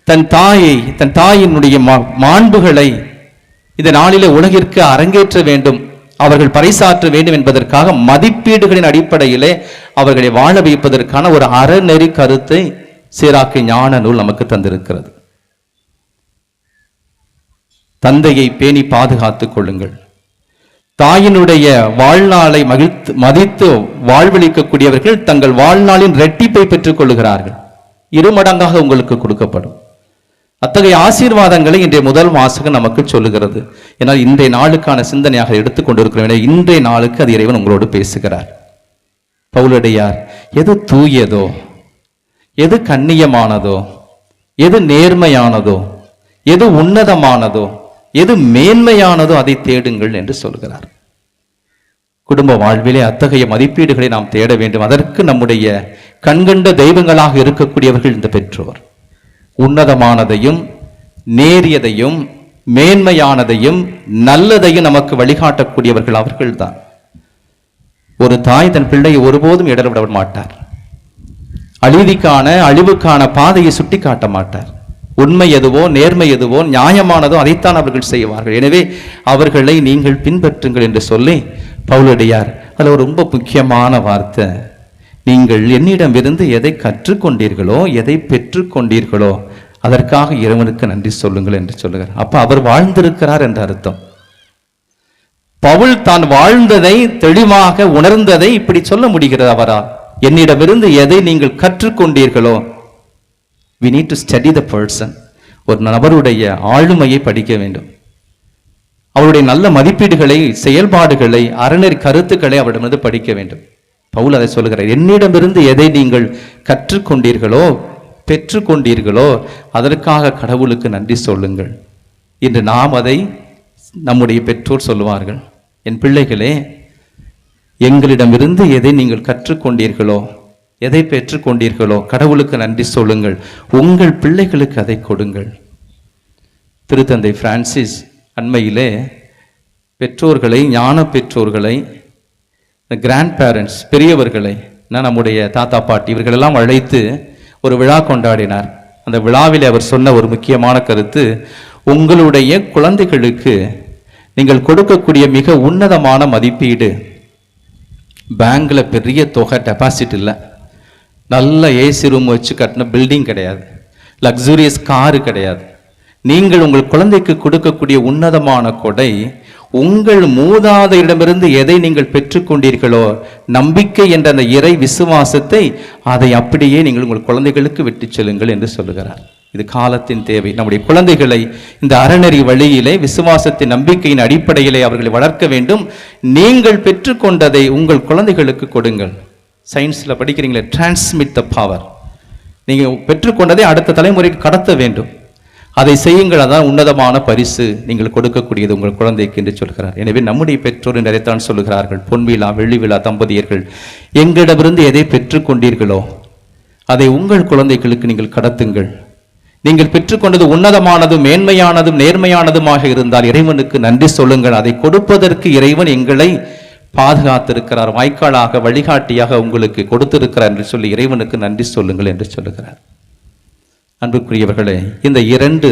தன் தாயை, தன் தாயினுடைய மாண்புகளை இந்த நாளிலே உலகிற்கு அரங்கேற்ற வேண்டும், அவர்கள் பறைசாற்ற வேண்டும் என்பதற்காக மதிப்பீடுகளின் அடிப்படையிலே அவர்களை வாழ வைப்பதற்கான ஒரு அறநெறி கருத்தை சீராக்கு ஞான நூல் நமக்கு தந்திருக்கிறது. தந்தையை பேணி பாதுகாத்துக் கொள்ளுங்கள். தாயினுடைய வாழ்நாளை மதித்து வாழ்வளிக்கக்கூடியவர்கள் தங்கள் வாழ்நாளின் இரட்டிப்பை பெற்றுக் கொள்ளுகிறார்கள். இருமடங்காக உங்களுக்கு கொடுக்கப்படும். அத்தகைய ஆசீர்வாதங்களை இன்றைய முதல் வாசகம் நமக்கு சொல்லுகிறது. ஏன்னால் இன்றைய நாளுக்கான சிந்தனையாக எடுத்துக்கொண்டிருக்கிறோம். இன்றைய நாளுக்கு அது இறைவன் உங்களோடு பேசுகிறார். பவுலடியார் எது தூயதோ, எது கண்ணியமானதோ, எது நேர்மையானதோ, எது உன்னதமானதோ, எது மேன்மையானதோ அதை தேடுங்கள் என்று சொல்கிறார். குடும்ப வாழ்விலே அத்தகைய மதிப்பீடுகளை நாம் தேட வேண்டும். அதற்கு நம்முடைய கண்கண்ட தெய்வங்களாக இருக்கக்கூடியவர்கள் இந்த பெற்றோர். உன்னதமானதையும் நேரியதையும் மேன்மையானதையும் நல்லதையும் நமக்கு வழிகாட்டக்கூடியவர்கள் அவர்கள்தான். ஒரு தாய் தன் பிள்ளையை ஒருபோதும் இடர விட மாட்டார். அழிவுக்கான பாதையை சுட்டி காட்ட மாட்டார். உண்மை எதுவோ, நேர்மை எதுவோ, நியாயமானதோ அதைத்தான் அவர்கள் செய்வார்கள். எனவே அவர்களை நீங்கள் பின்பற்றுங்கள் என்று சொல்லி பவுலடியார் அதில் ஒரு ரொம்ப முக்கியமான வார்த்தை, நீங்கள் என்னிடமிருந்து எதை கற்றுக்கொண்டீர்களோ, எதை பெற்றுக்கொண்டீர்களோ அதற்காக இறைவனுக்கு நன்றி சொல்லுங்கள் என்று சொல்லுகிறார். அப்ப அவர் வாழ்ந்திருக்கிறார் என்ற அர்த்தம். பவுல் தான் வாழ்ந்ததை, தெளிவாக உணர்ந்ததை இப்படி சொல்ல முடிகிறது அவரால். என்னிடமிருந்து எதை நீங்கள் கற்றுக்கொண்டீர்களோ, we need to study the person. ஒரு நபருடைய ஆளுமையை படிக்க வேண்டும். அவருடைய நல்ல மதிப்பீடுகளை, செயல்பாடுகளை, அறநெறி கருத்துக்களை அவரிடமிருந்து படிக்க வேண்டும். பவுல் அதை சொல்லுகிறார். என்னிடமிருந்து எதை நீங்கள் கற்றுக்கொண்டீர்களோ, பெற்றுக்கொண்டீர்களோ அதற்காக கடவுளுக்கு நன்றி சொல்லுங்கள். இன்று நாம் அதை நம்முடைய பெற்றோர் சொல்லுவார்கள். என் பிள்ளைகளே, எங்களிடமிருந்து எதை நீங்கள் கற்றுக்கொண்டீர்களோ, எதை பெற்றுக்கொண்டீர்களோ கடவுளுக்கு நன்றி சொல்லுங்கள். உங்கள் பிள்ளைகளுக்கு அதை கொடுங்கள். திருத்தந்தை பிரான்சிஸ் அண்மையிலே பெற்றோர்களை, ஞான பெற்றோர்களை, கிராண்ட் பேரண்ட்ஸ், பெரியவர்களை, நம்முடைய தாத்தா பாட்டி இவர்களெல்லாம் அழைத்து ஒரு விழா கொண்டாடினார். அந்த விழாவில் அவர் சொன்ன ஒரு முக்கியமான கருத்து, உங்களுடைய குழந்தைகளுக்கு நீங்கள் கொடுக்கக்கூடிய மிக உன்னதமான மதிப்பீடு பேங்க்ல பெரிய தொகை டெபாசிட் இல்லை, நல்ல ஏசி ரூம் வச்சு கட்டின பில்டிங் கிடையாது, லக்ஸூரியஸ் காரு கிடையாது. நீங்கள் உங்கள் குழந்தைக்கு கொடுக்கக்கூடிய உன்னதமான கொடை உங்கள் மூதாதையிடமிருந்து எதை நீங்கள் பெற்றுக்கொண்டீர்களோ, நம்பிக்கை என்ற அந்த இறை விசுவாசத்தை, அதை அப்படியே நீங்கள் உங்கள் குழந்தைகளுக்கு விட்டு செல்லுங்கள் என்று சொல்லுகிறார். இது காலத்தின் தேவை. நம்முடைய குழந்தைகளை இந்த அறநெறி வழியிலே, விசுவாசத்தின் நம்பிக்கையின் அடிப்படையிலே அவர்களை வளர்க்க வேண்டும். நீங்கள் பெற்றுக்கொண்டதை உங்கள் குழந்தைகளுக்கு கொடுங்கள். சயின்ஸில் படிக்கிறீங்களே, டிரான்ஸ்மிட் த பவர். நீங்கள் பெற்றுக்கொண்டதை அடுத்த தலைமுறைக்கு கடத்த வேண்டும். அதை செய்யுங்கள். அதான் உன்னதமான பரிசு நீங்கள் கொடுக்கக்கூடியது உங்கள் குழந்தைக்கு என்று சொல்கிறார். எனவே நம்முடைய பெற்றோர் நிறைத்தான் சொல்லுகிறார்கள். பொன்விழா, வெள்ளி விழா தம்பதியர்கள், எங்களிடமிருந்து எதை பெற்றுக்கொண்டீர்களோ அதை உங்கள் குழந்தைகளுக்கு நீங்கள் கடத்துங்கள். நீங்கள் பெற்றுக்கொண்டது உன்னதமானதும் மேன்மையானதும் நேர்மையானதுமாக இருந்தால் இறைவனுக்கு நன்றி சொல்லுங்கள். அதை கொடுப்பதற்கு இறைவன் எங்களை பாதுகாத்திருக்கிறார், வாய்க்காலாக, வழிகாட்டியாக உங்களுக்கு கொடுத்திருக்கிறார் என்று சொல்லி இறைவனுக்கு நன்றி சொல்லுங்கள் என்று சொல்லுகிறார். அன்புக்குரியவர்களே, இந்த இரண்டு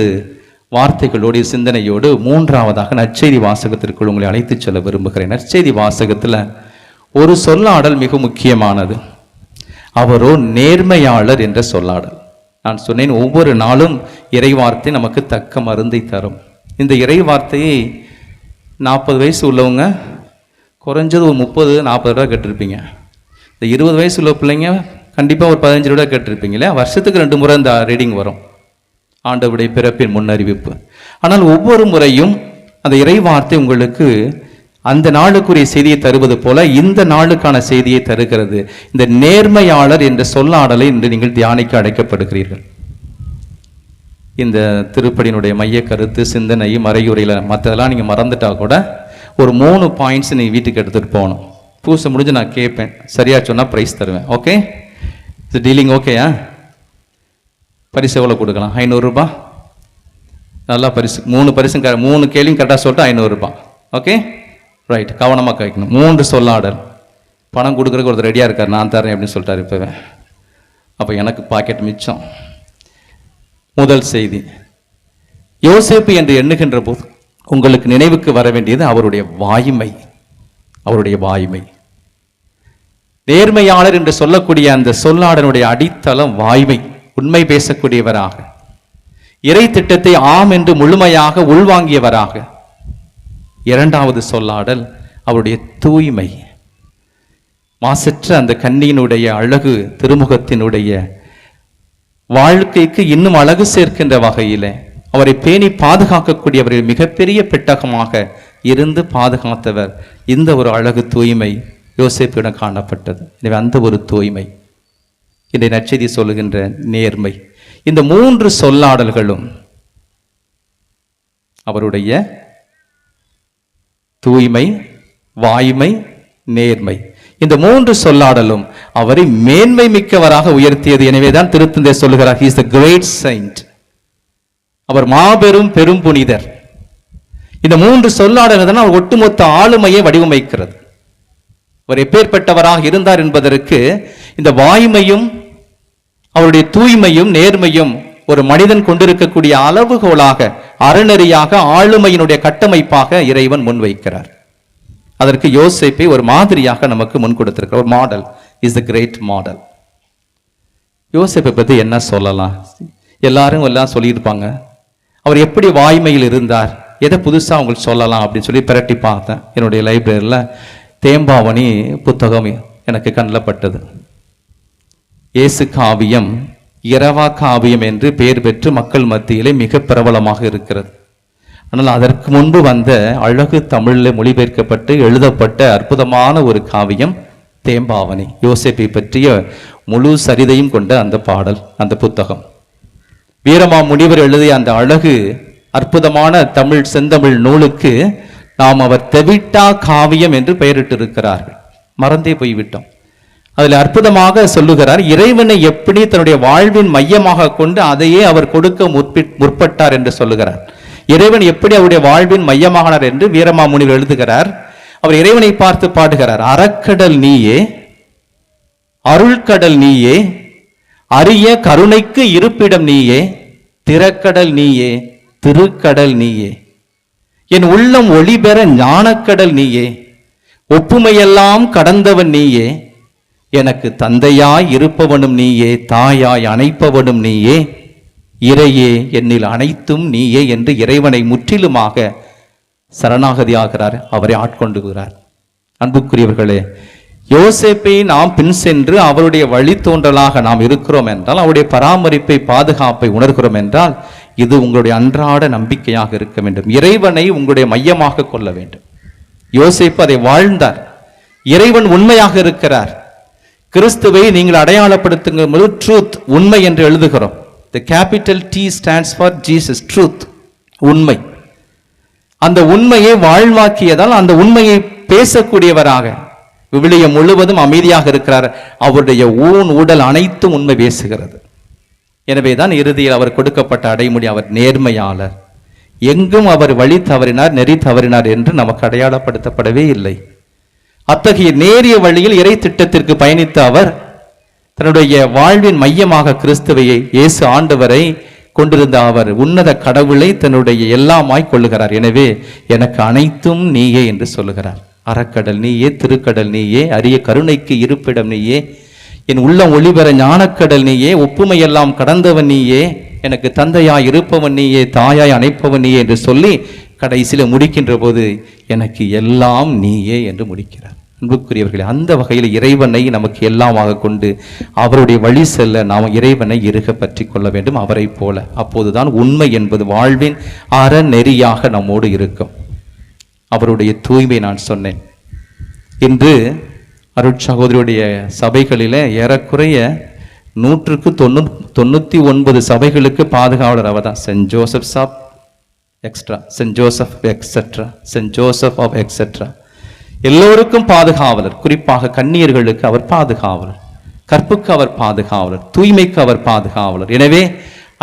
வார்த்தைகளோடைய சிந்தனையோடு மூன்றாவதாக நற்செய்தி வாசகத்திற்குள் உங்களை அழைத்து செல்ல விரும்புகிறேன். நற்செய்தி வாசகத்தில் ஒரு சொல்லாடல் மிக முக்கியமானது. அவரோ நேர்மையாளர் என்ற சொல்லாடல். நான் சொன்னேன், ஒவ்வொரு நாளும் இறைவார்த்தை நமக்கு தக்க மருந்தை தரும். இந்த இறைவார்த்தையை 40 வயசு உள்ளவங்க குறைஞ்சது ஒரு 30-40 ரூபா கேட்டிருப்பீங்க. இந்த 20 வயசு உள்ள பிள்ளைங்க கண்டிப்பாக ஒரு 15 ரூபா கேட்டிருப்பீங்க இல்லையா? வருஷத்துக்கு 2 முறை இந்த ரீடிங் வரும், ஆண்டவருடைய பிறப்பின் முன்னறிவிப்பு. ஆனால் ஒவ்வொரு முறையும் அந்த இறைவார்த்தை உங்களுக்கு அந்த நாளுக்குரிய செய்தியை தருவது போல இந்த நாளுக்கான செய்தியை தருகிறது. இந்த நேர்மையாளர் என்ற சொல்லாடலை இன்று நீங்கள் தியானிக்க அழைக்கப்படுகிறீர்கள். இந்த திருப்படியினுடைய மைய கருத்து, சிந்தனை, மறையுறையில் மற்றதெல்லாம் நீங்கள் மறந்துட்டா கூட ஒரு 3 பாயிண்ட்ஸ் நீங்கள் வீட்டுக்கு எடுத்துகிட்டு போகணும். பூசை முடிஞ்சு நான் கேட்பேன், சரியா சொன்னால் ப்ரைஸ் தருவேன். ஓகே, இது டீலிங் ஓகேயா? பரிசு எவ்வளோ கொடுக்கலாம்? 500 ரூபா. நல்லா பரிசு 3 பரிசு 3 கேள்வியும் கரெக்டாக சொல்லிட்டு 500 ரூபா. ஓகே ரைட், கவனமாக கேட்கணும். 3 சொல்லாடல். பணம் கொடுக்குறதுக்கு ஒருத்தர் ரெடியாக இருக்கார், நான் தரேன் அப்படின்னு சொல்லிட்டார் இப்போவே. அப்போ எனக்கு பாக்கெட் மிச்சம். முதல் செய்தி, யோசேப்பு என்று எண்ணுகின்ற போது உங்களுக்கு நினைவுக்கு வர வேண்டியது அவருடைய வாய்மை. அவருடைய வாய்மை. நேர்மையாளர் என்று சொல்லக்கூடிய அந்த சொல்லாடனுடைய அடித்தளம் வாய்மை. உண்மை பேசக்கூடியவராக, இறை திட்டத்தை ஆம் என்று முழுமையாக உள்வாங்கியவராக. இரண்டாவது சொல்லாடல் அவருடைய தூய்மை. மாசற்ற அந்த கன்னியினுடைய அழகு திருமுகத்தினுடைய வாழ்க்கைக்கு இன்னும் அழகு சேர்க்கின்ற வகையில அவரை பேணி பாதுகாக்கக்கூடியவர்கள் மிகப்பெரிய பெட்டகமாக இருந்து பாதுகாத்தவர். இந்த ஒரு அழகு தூய்மை யோசேப்பிடம் காணப்பட்டது. எனவே அந்த ஒரு தூய்மை, இந்த நற்செய்தி சொல்லுகின்ற நேர்மை, இந்த மூன்று சொல்லாடல்களும் அவருடைய தூய்மை, வாய்மை, நேர்மை, இந்த மூன்று சொல்லாடலும் அவரை மேன்மை மிக்கவராக உயர்த்தியது. எனவேதான் திருத்தந்தை சொல்லுகிறார், he is the great saint. அவர் மாபெரும் பெரும் புனிதர். இந்த மூன்று சொல்லாடல்கள் தான் அவர் ஒட்டுமொத்த ஆளுமையை வடிவமைக்கிறது. அவர் எப்பேற்பட்டவராக இருந்தார் என்பதற்கு இந்த வாய்மையும் அவருடைய தூய்மையும் நேர்மையும் ஒரு மனிதன் கொண்டிருக்கக்கூடிய அளவுகோலாக, அறநெறியாக, ஆளுமையினுடைய கட்டமைப்பாக இறைவன் முன்வைக்கிறார். அதற்கு யோசேப்பை ஒரு மாதிரியாக நமக்கு முன் கொடுத்திருக்கிறார். ஒரு model, is the great model. யோசேப்பை பற்றி என்ன சொல்லலாம்? எல்லாரும் எல்லாம் சொல்லியிருப்பாங்க. அவர் எப்படி வாய்மையில் இருந்தார், எதை புதுசாக உங்களுக்கு சொல்லலாம் அப்படின்னு சொல்லி பிரட்டி பார்த்தேன். என்னுடைய லைப்ரரியில் தேம்பாவணி புத்தகம் எனக்கு கண்ணில் பட்டது. இயேசு காவியம் இரவா காவியம் என்று பெயர் பெற்று மக்கள் மத்தியிலே மிக பிரபலமாக இருக்கிறது. ஆனால் அதற்கு முன்பு வந்த அழகு தமிழில் மொழிபெயர்க்கப்பட்டு எழுதப்பட்ட அற்புதமான ஒரு காவியம் தேம்பாவணி. யோசேப்பை பற்றிய முழு சரிதையும் கொண்ட அந்த பாடல், அந்த புத்தகம். வீரமா முனிவர் எழுதிய அந்த அழகு அற்புதமான தமிழ் செந்தமிழ் நூலுக்கு நாம் அவர் தெவிட்டா காவியம் என்று பெயரிட்டு இருக்கிறார்கள். மறந்தே போய்விட்டோம். அதில் அற்புதமாக சொல்லுகிறார், இறைவனை எப்படி தன்னுடைய வாழ்வின் மையமாக கொண்டு அதையே அவர் கொடுக்க முற்பட்டார் என்று சொல்லுகிறார். இறைவன் எப்படி அவருடைய வாழ்வின் மையமானார் என்று வீரமாமுனிவர் எழுதுகிறார். அவர் இறைவனை பார்த்து பாடுகிறார், அறக்கடல் நீயே, அருள்கடல் நீயே, அரிய கருணைக்கு இருப்பிடம் நீயே, திறக்கடல் நீயே, திருக்கடல் நீயே, என் உள்ளம் ஒளி பெற ஞானக்கடல் நீயே, ஒப்புமையெல்லாம் கடந்தவன் நீயே, எனக்கு தந்தையாய் இருப்பவனும் நீயே, தாயாய் அணைப்பவனும் நீயே, இறையே என்னில் அனைத்தும் நீயே என்று இறைவனை முற்றிலுமாக சரணாகதியாகிறார். அவரை ஆட்கொண்டுகிறார். அன்புக்குரியவர்களே, யோசேப்பை நாம் பின் சென்று அவருடைய வழித்தோன்றலாக நாம் இருக்கிறோம் என்றால், அவருடைய பராமரிப்பை பாதுகாப்பை உணர்கிறோம் என்றால், இது உங்களுடைய அன்றாட நம்பிக்கையாக இருக்க வேண்டும். இறைவனை உங்களுடைய மையமாக கொள்ள வேண்டும். யோசேப்பு அதை வாழ்ந்தார். இறைவன் உண்மையாக இருக்கிறார். கிறிஸ்துவை நீங்கள் அடையாளப்படுத்தும் போது ட்ரூத், உண்மை என்று எழுதுகிறோம். The capital T stands for Jesus, truth, உண்மை. அந்த உண்மையை வாழ்வாக்கியதால் அந்த உண்மையை பேசக்கூடியவராக விவிலியம் முழுவதும் அமைதியாக இருக்கிறார். அவருடைய ஊன் உடல் அனைத்தும் உண்மை பேசுகிறது. எனவேதான் இறுதியில் அவர் கொடுக்கப்பட்ட அடைமொழி, அவர் நேர்மையாளர். எங்கும் அவர் வழி தவறினார், நெறி தவறினார் என்று நமக்கு அடையாளப்படுத்தப்படவே இல்லை. அத்தகைய நேரிய வழியில் இறை திட்டத்திற்கு பயணித்த அவர் தன்னுடைய வாழ்வின் மையமாக கிறிஸ்துவையை, இயேசு ஆண்டவரை கொண்டிருந்த அவர் உன்னத கடவுளை தன்னுடைய எல்லாமாய் கொள்ளுகிறார். எனவே எனக்கு அனைத்தும் நீயே என்று சொல்லுகிறார். அறக்கடல் நீயே, திருக்கடல் நீயே, அரிய கருணைக்கு இருப்பிடம் நீயே, என் உள்ளம் ஒளிபெற ஞானக்கடல் நீயே, ஒப்புமையெல்லாம் கடந்தவன் நீயே, எனக்கு தந்தையாய் இருப்பவன் நீயே, தாயாய் அணைப்பவன் நீயே என்று சொல்லி கடைசியில் முடிக்கின்ற போது எனக்கு எல்லாம் நீயே என்று முடிக்கிறார். அன்புக்குரியவர்களே, அந்த வகையில் இறைவனை நமக்கு எல்லாமாக கொண்டு அவருடைய வழி செல்ல நாம் இறைவனை இறுக பற்றி கொள்ள வேண்டும், அவரை போல. அப்போதுதான் உண்மை என்பது வாழ்வின் அறநெறியாக நம்மோடு இருக்கும். அவருடைய தூய்மை நான் சொன்னேன். இன்று அருட்சகோதரியுடைய சபைகளில் ஏறக்குறைய 199 சபைகளுக்கு பாதுகாவலர் அவர் தான். Saint Joseph's of extra, Saint Joseph etcetera, Saint Joseph of etcetera, எல்லோருக்கும் பாதுகாவலர். குறிப்பாக கன்னியர்களுக்கு அவர் பாதுகாவலர், கற்புக்கு அவர் பாதுகாவலர், தூய்மைக்கு அவர் பாதுகாவலர். எனவே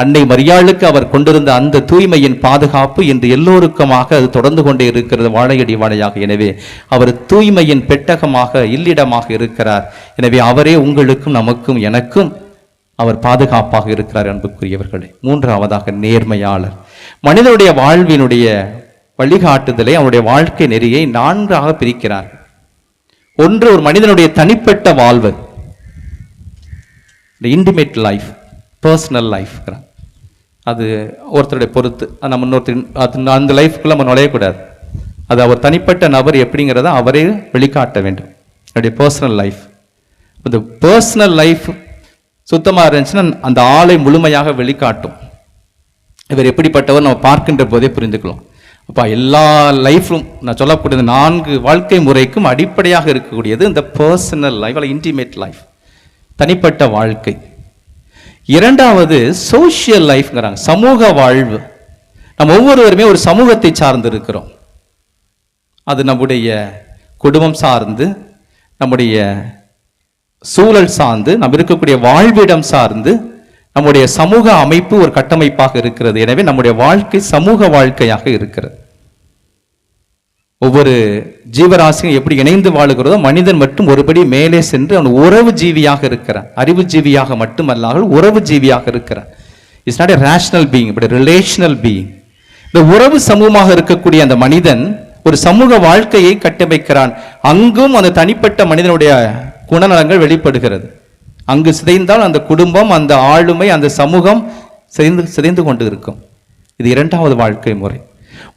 அன்னை மரியாளுக்கு அவர் கொண்டிருந்த அந்த தூய்மையின் பாதுகாப்பு இன்று எல்லோருக்குமாக அது தொடர்ந்து கொண்டே இருக்கிறது, வாழையடி வாழையாக. எனவே அவர் தூய்மையின் பெட்டகமாக, இல்லிடமாக இருக்கிறார். எனவே அவரே உங்களுக்கும் நமக்கும் எனக்கும் அவர் பாதுகாப்பாக இருக்கிறார். அன்புக்குரியவர்களே, மூன்றாவதாக நேர்மையாளர். மனிதனுடைய வாழ்வினுடைய வழிகாட்டுதலை, அவனுடைய வாழ்க்கை நெறியை 4ஆக பிரிக்கிறார். ஒன்று, ஒரு மனிதனுடைய தனிப்பட்ட வாழ்வு, இன்டிமேட் லைஃப், பர்சனல் லைஃப். அது ஒருத்தருடைய பொறுத்து, நம்ம இன்னொருத்தர் அந்த லைஃப்குள்ள நம்ம நுழையக்கூடாது. அது அவர் தனிப்பட்ட நபர் எப்படிங்கிறத அவரே வெளிக்காட்ட வேண்டும். என்னுடைய பர்சனல் லைஃப், இந்த பர்சனல் லைஃப் சுத்தமாக இருந்துச்சுன்னா அந்த ஆளை முழுமையாக வெளிக்காட்டும். இவர் எப்படிப்பட்டவர் நம்ம பார்க்கின்ற போதே புரிந்துக்கலாம். அப்போ எல்லா லைஃப்பும் நான் சொல்லக்கூடிய 4 வாழ்க்கை முறைக்கும் அடிப்படையாக இருக்கக்கூடியது இந்த பர்சனல் லைஃப், இன்டிமேட் லைஃப், தனிப்பட்ட வாழ்க்கை. 2வது சோஷியல் லைஃப்ங்கிறாங்க, சமூக வாழ்வு. நம்ம ஒவ்வொருவருமே ஒரு சமூகத்தை சார்ந்து இருக்கிறோம். அது நம்முடைய குடும்பம் சார்ந்து, நம்முடைய சூழல் சார்ந்து, நம்ம இருக்கக்கூடிய வாழ்விடம் சார்ந்து நம்முடைய சமூக அமைப்பு ஒரு கட்டமைப்பாக இருக்கிறது. எனவே நம்முடைய வாழ்க்கை சமூக வாழ்க்கையாக இருக்கிறது. ஒவ்வொரு ஜீவராசியும் எப்படி இணைந்து வாழுகிறதோ மனிதன் மட்டும் ஒருபடி மேலே சென்று அவன் உறவு ஜீவியாக இருக்கிறான். அறிவு ஜீவியாக மட்டுமல்லாமல் உறவு ஜீவியாக இருக்கிறான். It's not a rational being but relational being. இந்த உறவு சமூகமாக இருக்கக்கூடிய அந்த மனிதன் ஒரு சமூக வாழ்க்கையை கட்டமைக்கிறான். அங்கும் அந்த தனிப்பட்ட மனிதனுடைய குணநலங்கள் வெளிப்படுகிறது. அங்கு சிதைந்தால் அந்த குடும்பம், அந்த ஆளுமை, அந்த சமூகம் சிதைந்து கொண்டு இருக்கும். இது 2வது வாழ்க்கை முறை.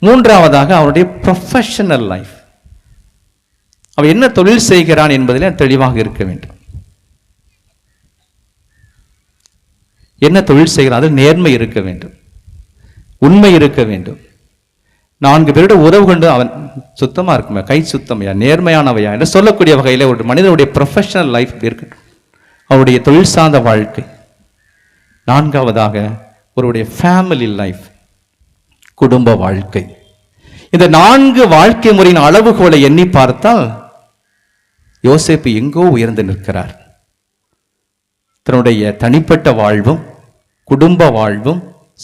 3வதாக அவனுடைய ப்ரொஃபஷனல் லைஃப். அவன் என்ன தொழில் செய்கிறான் என்பதில் தெளிவாக இருக்க வேண்டும். என்ன தொழில் செய்கிறான், அதில் நேர்மை இருக்க வேண்டும், உண்மை இருக்க வேண்டும். 4 பேரோட உறவு கொண்டு அவன் சுத்தமா இருக்குமே, கை சுத்தமையா, நேர்மையானவையா என்று சொல்லக்கூடிய வகையில் ஒரு மனிதனுடைய ப்ரொஃபஷனல் லைஃப் இருக்கட்டும், அவருடைய தொழில் சார்ந்த வாழ்க்கை. 4வதாக ஒருவருடைய ஃபேமிலி லைஃப், குடும்ப வாழ்க்கை. இந்த 4 வாழ்க்கை முறையின் அளவுகோலை எண்ணி பார்த்தால் யோசேப்பு எங்கோ உயர்ந்து நிற்கிறார். தன்னுடைய தனிப்பட்ட வாழ்வும், குடும்ப வாழ்வும்,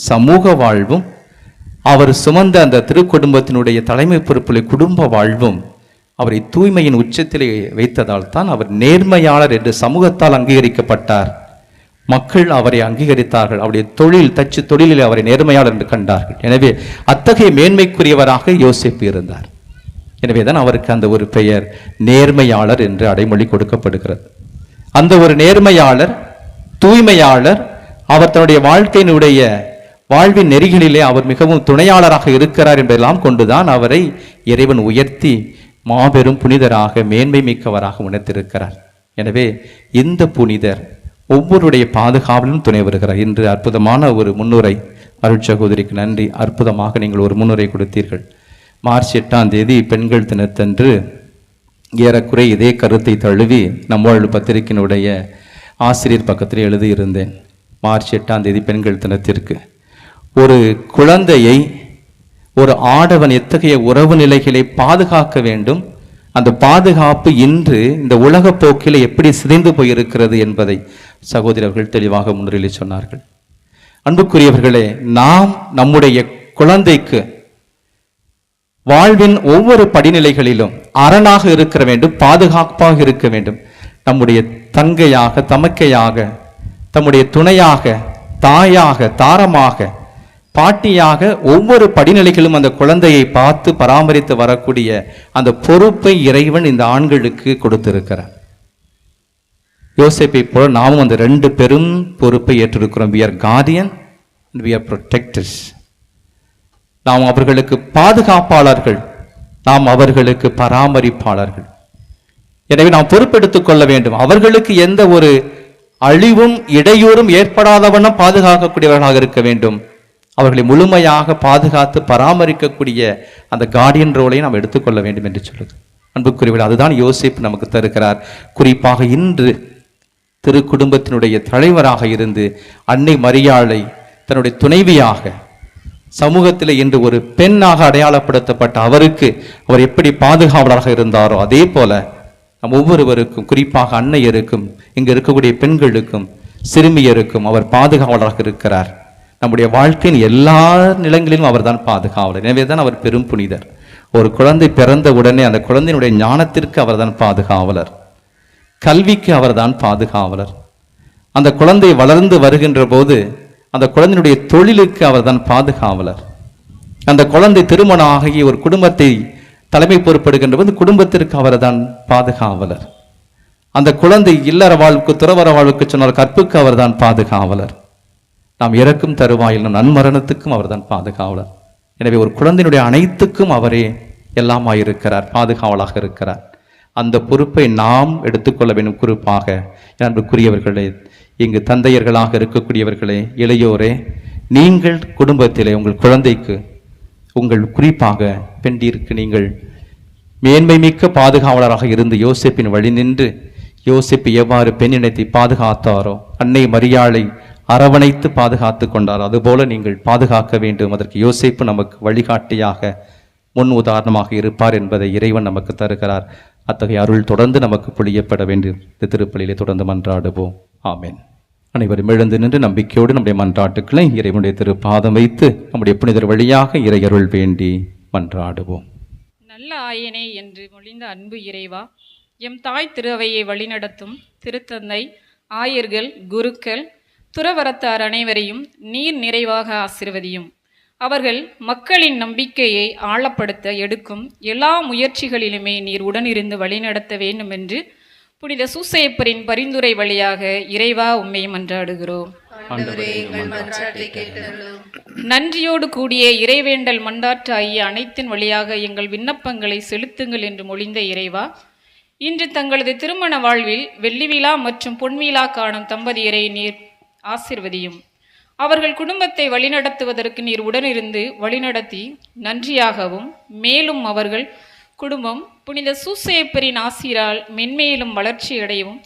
சமூக வாழ்வும், அவர் சுமந்த அந்த திருக்குடும்பத்தினுடைய தலைமை பொறுப்புள்ள குடும்ப வாழ்வும் அவரை தூய்மையின் உச்சத்திலே வைத்ததால் தான் அவர் நேர்மையாளர் என்று சமூகத்தால் அங்கீகரிக்கப்பட்டார். மக்கள் அவரை அங்கீகரித்தார்கள். அவருடைய தச்சு தொழிலில் அவரை நேர்மையாளர் என்று கண்டார்கள். எனவே அத்தகைய மேன்மைக்குரியவராக யோசேப்பு இருந்தார். எனவே தான் அவருக்கு அந்த ஒரு பெயர் நேர்மையாளர் என்று அடைமொழி கொடுக்கப்படுகிறது. அந்த ஒரு நேர்மையாளர், தூய்மையாளர், அவர் தன்னுடைய வாழ்க்கையினுடைய வாழ்வின் நெறிகளிலே அவர் மிகவும் துணையாளராக இருக்கிறார் என்பதெல்லாம் கொண்டுதான் அவரை இறைவன் உயர்த்தி மாபெரும் புனிதராக, மேன்மை மிக்கவராக உணர்த்திருக்கிறார். எனவே இந்த புனிதர் ஒவ்வொருடைய பாதுகாவலும் துணை வருகிறார். இன்று அற்புதமான ஒரு முன்னுரை, அருட்சகோதரிக்கு நன்றி. அற்புதமாக நீங்கள் ஒரு முன்னுரை கொடுத்தீர்கள். மார்ச் 8ஆம் தேதி பெண்கள் தினத்தன்று ஏறக்குறை இதே கருத்தை தழுவி நம்மாழ்வு பத்திரிகையினுடைய ஆசிரியர் பக்கத்தில் எழுதியிருந்தேன். மார்ச் 8ஆம் தேதி பெண்கள் தினத்திற்கு ஒரு குழந்தையை ஒரு ஆடவன் எத்தகைய உறவு நிலைகளை பாதுகாக்க வேண்டும், அந்த பாதுகாப்பு இன்று இந்த உலக போக்கில் எப்படி சிதைந்து போயிருக்கிறது என்பதை சகோதரர்கள் தெளிவாக முன்னிலை சொன்னார்கள். அன்புக்குரியவர்களே, நாம் நம்முடைய குழந்தைக்கு வாழ்வின் ஒவ்வொரு படிநிலைகளிலும் அரணாக இருக்க வேண்டும், பாதுகாப்பாக இருக்க வேண்டும். நம்முடைய தங்கையாக, தமக்கையாக, தம்முடைய துணையாக, தாயாக, தாரமாக, பாட்டியாக ஒவ்வொரு படிநிலைகளும் அந்த குழந்தையை பார்த்து பராமரித்து வரக்கூடிய அந்த பொறுப்பை இறைவன் இந்த ஆண்களுக்கு கொடுத்திருக்கிறார். யோசேப்பை போல நாமும் அந்த 2 பெரும் பொறுப்பை ஏற்றிருக்கிறோம். we are guardian and we are protectors. நாம் அவர்களுக்கு பாதுகாப்பாளர்கள், நாம் அவர்களுக்கு பராமரிப்பாளர்கள். எனவே நாம் பொறுப்பெடுத்துக் கொள்ள வேண்டும். அவர்களுக்கு எந்த ஒரு அழிவும் இடையூறும் ஏற்படாதவண்ணம் பாதுகாக்கக்கூடியவர்களாக இருக்க வேண்டும். அவர்களை முழுமையாக பாதுகாத்து பராமரிக்கக்கூடிய அந்த கார்டியன் ரோலை நாம் எடுத்துக்கொள்ள வேண்டும் என்று சொல்லுது. அன்புக்குரியவர்கள், அதுதான் யோசேப்பு நமக்கு தருகிறார். குறிப்பாக இன்று திரு குடும்பத்தினுடைய தலைவராக இருந்து அன்னை மரியாளை தன்னுடைய துணைவியாக, சமூகத்தில் இன்று ஒரு பெண்ணாக அடையாளப்படுத்தப்பட்ட அவருக்கு அவர் எப்படி பாதுகாவலராக இருந்தாரோ அதே போல நம் ஒவ்வொருவருக்கும், குறிப்பாக அன்னையருக்கும், இங்கு இருக்கக்கூடிய பெண்களுக்கும், சிறுமியருக்கும் அவர் பாதுகாவலராக இருக்கிறார். நம்முடைய வாழ்க்கையின் எல்லா நிலங்களிலும் அவர் தான் பாதுகாவலர். எனவே தான் அவர் பெரும் புனிதர். ஒரு குழந்தை பிறந்த உடனே அந்த குழந்தையினுடைய ஞானத்திற்கு அவர் தான் பாதுகாவலர், கல்விக்கு அவர் தான் பாதுகாவலர். அந்த குழந்தை வளர்ந்து வருகின்ற போது அந்த குழந்தையினுடைய தொழிலுக்கு அவர் தான் பாதுகாவலர். அந்த குழந்தை திருமணம் ஆகி ஒரு குடும்பத்தை தலைமை பொறுப்பெடுக்கின்ற போது குடும்பத்திற்கு அவர்தான் பாதுகாவலர். அந்த குழந்தை இல்லற வாழ்வுக்கு துறவற வாழ்வுக்கு சொன்னால் கற்புக்கு அவர்தான் பாதுகாவலர். நாம் இறக்கும் தருவாயில் நன்மரணத்துக்கும் அவர்தான் பாதுகாவலர். எனவே ஒரு குழந்தையினுடைய அனைத்துக்கும் அவரே எல்லாமாயிருக்கிறார், பாதுகாவலாக இருக்கிறார். அந்த பொறுப்பை நாம் எடுத்துக்கொள்ள வேண்டும். குறிப்பாக அன்புக்குரியவர்களே, இங்கு தந்தையர்களாக இருக்கக்கூடியவர்களே, இளையோரே, நீங்கள் குடும்பத்திலே உங்கள் குழந்தைக்கு, உங்கள் குறிப்பாக பெண்டிற்கு நீங்கள் மேன்மை மிக்க பாதுகாவலராக இருந்து யோசேப்பின் வழி நின்று யோசேப்பு எவ்வாறு பெண்ணினத்தை பாதுகாத்தாரோ, அன்னை மரியாளை அரவணைத்து பாதுகாத்து கொண்டாரோ, அதுபோல நீங்கள் பாதுகாக்க வேண்டும். அதற்கு யோசேப்பு நமக்கு வழிகாட்டியாக முன் உதாரணமாக இருப்பார் என்பதை இறைவன் நமக்கு தருகிறார். அத்தகைய அருள் தொடர்ந்து நமக்கு பொழியப்பட வேண்டும். இந்த திருப்பலியிலே தொடர்ந்து மன்றாடுவோம். ஆமென். அனைவரும் எழுந்து நின்று நம்பிக்கையோடு நம்முடைய மன்றாட்டுக்களை இறைவனுடைய திருப்பாதம் வைத்து நம்முடைய புனிதர் வழியாக இறையருள் வேண்டி மன்றாடுவோம். நல்ல ஆயனே என்று மொழிந்த அன்பு இறைவா, எம் தாய் திருவையை வழிநடத்தும் திருத்தந்தை, ஆயர்கள், குருக்கள், துறவரத்தார் அனைவரையும் நீர் நிறைவாக ஆசீர்வதியும். அவர்கள் மக்களின் நம்பிக்கையை ஆழப்படுத்த எடுக்கும் எல்லா முயற்சிகளிலுமே நீர் உடனிருந்து வழிநடத்த வேண்டும் என்று புனித சூசையப்பரின் பரிந்துரை வழியாக இறைவா உம்மை மன்றாடுகிறோம். நன்றியோடு கூடிய இறைவேண்டல் மன்றாற்று ஆகிய அனைத்தின் வழியாக எங்கள் விண்ணப்பங்களை செலுத்துங்கள் என்று மொழிந்த இறைவா, இன்று தங்களது திருமண வாழ்வில் வெள்ளி விழா மற்றும் பொன்விழா காணும் தம்பதியரை நீர் ஆசிர்வதியும். அவர்கள் குடும்பத்தை வழிநடத்துவதற்கு நீர் உடனிருந்து வழிநடத்தி நன்றியாகவும், மேலும் அவர்கள் குடும்பம் புனித சூசையப்பரின் ஆசிரால் மென்மேலும் வளர்ச்சி அடையவும்,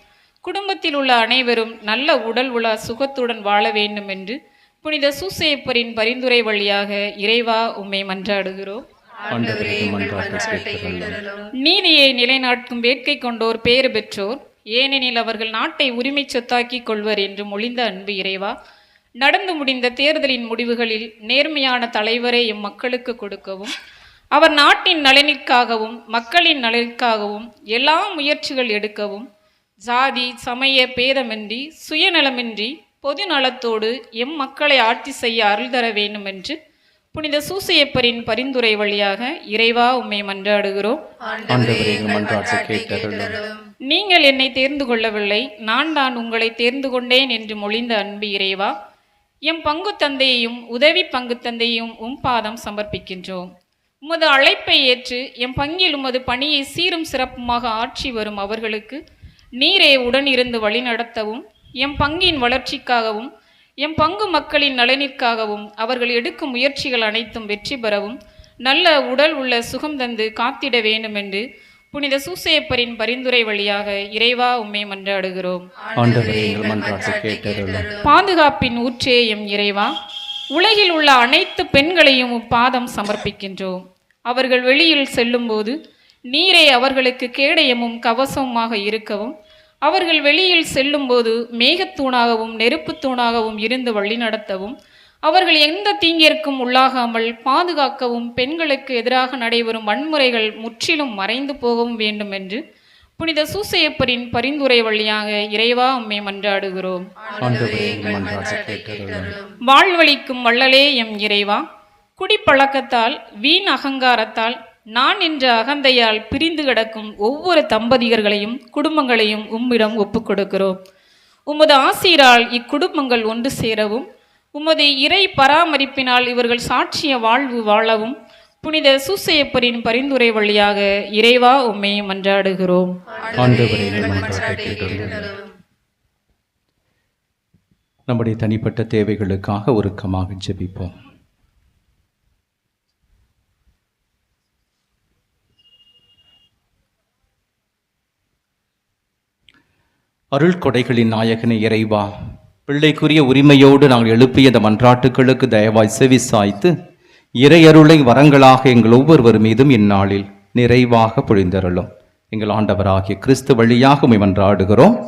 குடும்பத்தில் உள்ள அனைவரும் நல்ல உடல் உள்ள சுகத்துடன் வாழ வேண்டும் என்று புனித சூசையப்பரின் பரிந்துரை வழியாக இறைவா உம்மை மன்றாடுகிறோம். நீதியை நிலைநாட்டும் வேட்கை கொண்டோர் பேறு பெற்றோர், ஏனெனில் அவர்கள் நாட்டை உரிமை சொத்தாக்கி கொள்வர் என்று மொழிந்த அன்பு இறைவா, நடந்து முடிந்த தேர்தலின் முடிவுகளில் நேர்மையான தலைவரை எம் மக்களுக்கு கொடுக்கவும், அவர் நாட்டின் நலனிற்காகவும் மக்களின் நலனுக்காகவும் எல்லா முயற்சிகள் எடுக்கவும், ஜாதி சமய பேதமின்றி சுயநலமின்றி பொது நலத்தோடு எம் மக்களை ஆட்சி செய்ய அருள் தர வேண்டும் என்று புனித சூசையப்பரின் பரிந்துரை வழியாக இறைவா உம்மை மன்றாடுகிறோம். நீங்கள் என்னை தேர்ந்து கொள்ளவில்லை, நான் தான் உங்களை தேர்ந்து கொண்டேன் என்று மொழிந்த அன்பு இறைவா, எம் பங்கு தந்தையையும் உதவி பங்கு தந்தையும் உம் பாதம் சமர்ப்பிக்கின்றோம். உமது அழைப்பை ஏற்று எம் பங்கில் உமது பணியை சீரும் சிறப்புமாக ஆட்சி வரும் அவர்களுக்கு நீரே உடனிருந்து வழிநடத்தவும், எம் பங்கின் வளர்ச்சிக்காகவும் எம் பங்கு மக்களின் நலனிற்காகவும் அவர்கள் எடுக்கும் முயற்சிகள் அனைத்தும் வெற்றி பெறவும் நல்ல உடல் உள்ள சுகம் தந்து காத்திட வேண்டும் என்று புனித சூசையப்பரின் பரிந்துரை வழியாக இறைவா உம்மை மன்றாடுகிறோம். பாதுகாப்பின் ஊற்றே எம் இறைவா, உலகில் உள்ள அனைத்து பெண்களையும் பாதம் சமர்ப்பிக்கின்றோம். அவர்கள் வெளியில் செல்லும்போது நீரே அவர்களுக்கு கேடயமும் கவசமுமாக இருக்கவும், அவர்கள் வெளியில் செல்லும்போது மேகத்தூணாகவும் நெருப்புத்தூணாகவும் இருந்து வழிநடத்தவும், அவர்கள் எந்த தீங்கிற்கும் உள்ளாகாமல் பாதுகாக்கவும், பெண்களுக்கு எதிராக நடைபெறும் வன்முறைகள் முற்றிலும் மறைந்து போகவும் வேண்டும் என்று புனித சூசையப்பரின் பரிந்துரை வழியாக இறைவா உம்மை மன்றாடுகிறோம். வாழ்வளிக்கும் வள்ளலே எம் இறைவா, குடிப்பழக்கத்தால் வீண் அகங்காரத்தால் நான் என்ற அகந்தையால் பிரிந்து கிடக்கும் ஒவ்வொரு தம்பதியர்களையும் குடும்பங்களையும் உம்மிடம் ஒப்புக் கொடுக்கிறோம். உமது ஆசீரால் இக்குடும்பங்கள் ஒன்று சேரவும், உமது இறை பராமரிப்பினால் இவர்கள் சாட்சிய வாழ்வு வாழவும் புனித சூசையப்பரின் பரிந்துரை வழியாக இறைவா உம்மை மன்றாடுகிறோம். நம்முடைய தனிப்பட்ட தேவைகளுக்காக உருக்கமாக ஜெபிப்போம். அருள் கொடைகளின் நாயகனே இறைவா, பிள்ளைக்குரிய உரிமையோடு நாங்கள் எழுப்பிய இந்த மன்றாட்டுகளுக்கு தயவாய் செவி சாய்த்து இறையருளை வரங்களாக எங்கள் ஒவ்வொருவர் மீதும் இந்நாளில் நிறைவாக பொழிந்தருளும். எங்கள் ஆண்டவராகிய கிறிஸ்து வழியாக உம்மை மன்றாடுகிறோம்.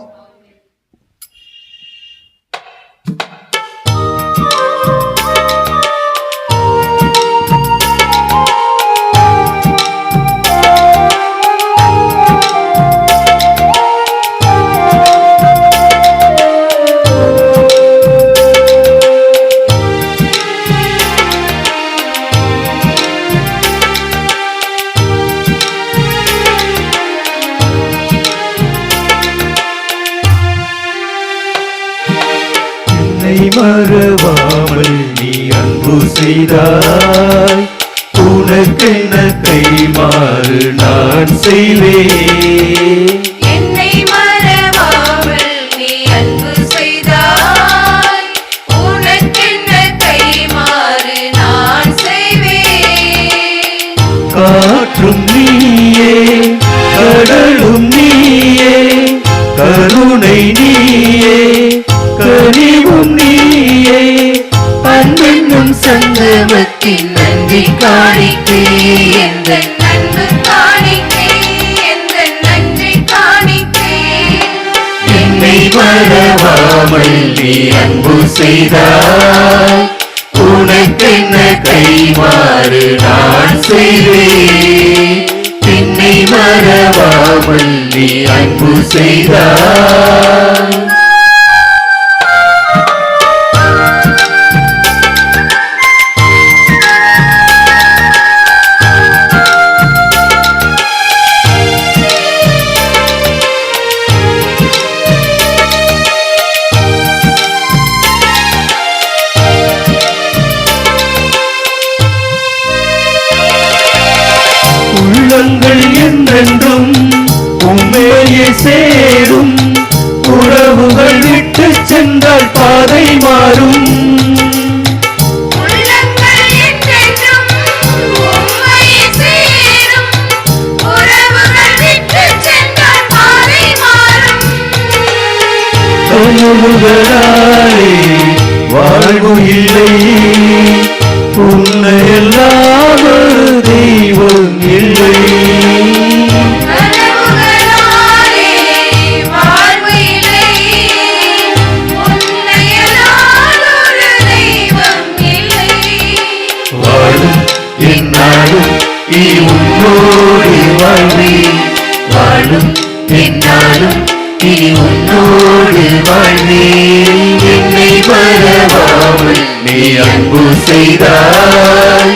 மறவாமல் நீ அன்பு செய்தாய், உனக்கென்ன கைமாறு நான் செய்வேன். என்னை மறவாமல் நீ அன்பு செய்தாய், உனக்கென்ன கைமாறு நான் செய்வேன். காற்றும் நீயே, கடலும் நீயே, கருணை நீயே, கனிவும் நீயே, அன்பென்னும் சங்கமத்தின் நன்றி காணிக்கை, எந்த நன்பு காணிக்கை, எந்த நன்றி காணிக்கை. என்னை மறவாமல் நீ அன்பு செய்தாய், உனக்கென்ன கைமாறு நான் செய்வேன். என்னை மறவாமல் நீ அன்பு செய்தாய். உள்ளங்கள் என்றென்றும் உண்மையே சேரும், உறவுகள் விட்டு சென்றால் பாதை மாறும். உள்ளங்கள் என்றென்றும் உம்மையே சேரும், உறவுகள் விட்டு சென்றால் பாதை மாறும். கனவுகளாலே வாழ்வு இல்லை, உன்னை எல்லாம் ஒரு தெய்வம் இல்லை. கனவுகளாலே வாழ்வு இல்லை, உன்னை அல்லால் ஒரு தெய்வம் இல்லை. வாழும் என்னாலும் நீ உன்னோடு வாழ்வே, வாழும் என்னாலும் நீ உன்னோடு வாழ்வே. என்னை மறவாமல் நீ அன்பு செய்தாய்,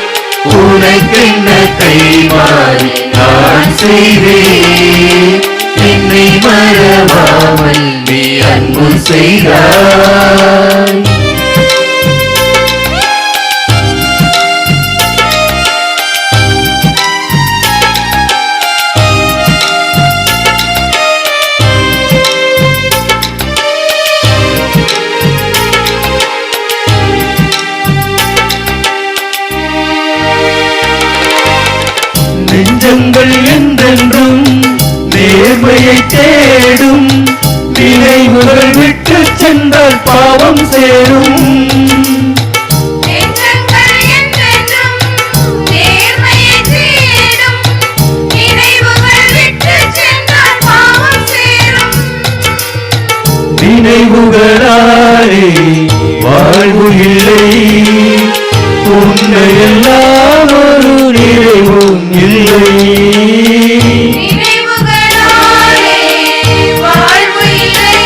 உனக்கென்ன கைமாறு நான் செய்வேன். என்னை மறவாமல் நீ அன்பு செய்தாய். நெஞ்சங்கள் என்றென்றும் நேர்மையை தேடும், நினைவுகள் விட்டு சென்றால் பாவம் சேரும். நெஞ்சங்கள் என்றென்றும் நேர்மையை தேடும், நினைவுகள் விட்டு சென்றால் பாவம் சேரும். நினைவுகளாலே வாழ்வு இல்லை, உன்னை எல்லாம் ஒரு நிறைவும் இல்லை. நினைவுகளாலே வாழ்வு இல்லை,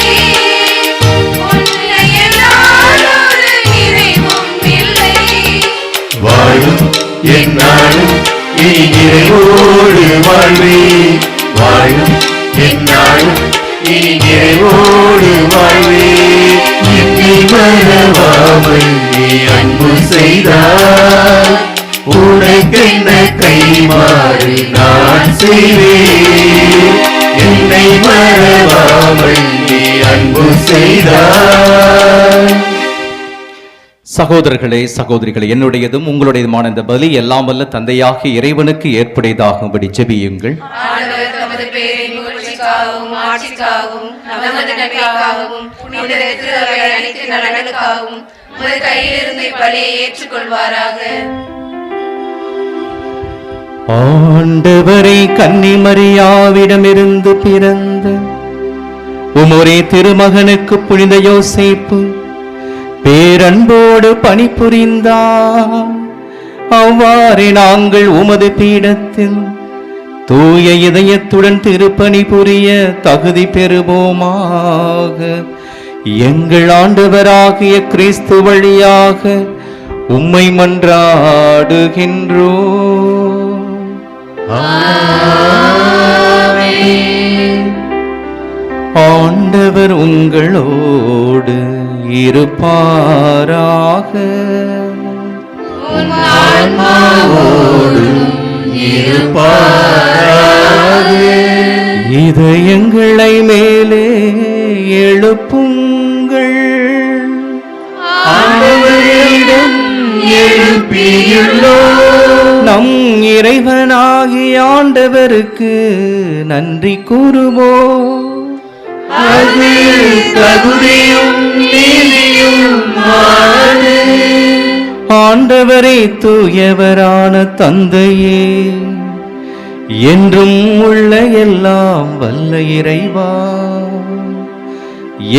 உன்னை அல்லால் ஒரு நிறைவும் இல்லை. வாழும் என்னாலும் நீ நிறைவோடு வாழ்வே, வாழும் என்னாலும் நீ நிறைவோடு வாழ்வே. என்னை மறவாமல் நீ அன்பு செய்தாய், உனக்கென்ன கைமாறு நான் செய்வேன். என்னை மறவாமல் நீ அன்பு செய்தாய். சகோதரர்களே சகோதரிகளே, என்னுடையதும் உங்களுடையதுமான இந்த பலி எல்லாம் வல்ல தந்தையாகிய இறைவனுக்கு ஏற்புடையதாகும்படி ஜெபியுங்கள். ஆண்டவர் தமது பேரின் புகழ்ச்சிக்காகவும் ஆட்சிக்காகவும் நமது நன்மைக்காகவும் புனித திரு அவை அனைத்து நலனுக்காகவும் உமது கையிலிருந்து இப்பலியை ஏற்றுக்கொள்வாராக. ஆண்டவரே, கன்னிமரியாவிடமிருந்து பிறந்த உமொரே திருமகனுக்கு புனித யோசேப்பு பேரன்போடு பணிபுரிந்தார். அவ்வாறே நாங்கள் உமது பீடத்தில் தூய இதயத்துடன் திருப்பணி புரிய தகுதி பெறுவோமாக. எங்கள் ஆண்டவராகிய கிறிஸ்து வழியாக உம்மை மன்றாடுகின்றோம். ஆண்டவர் உங்களோடு இருப்பாராக. இதயங்களை மேலே எழுப்புங்கள், நம் இறைவனாகிய ஆண்டவருக்கு நன்றி கூறுவோம். அது தகுதியும் நீதியுமானது. ஆண்டவரே, தூயவரான தந்தையே, என்றும் உள்ள எல்லாம் வல்ல இறைவா,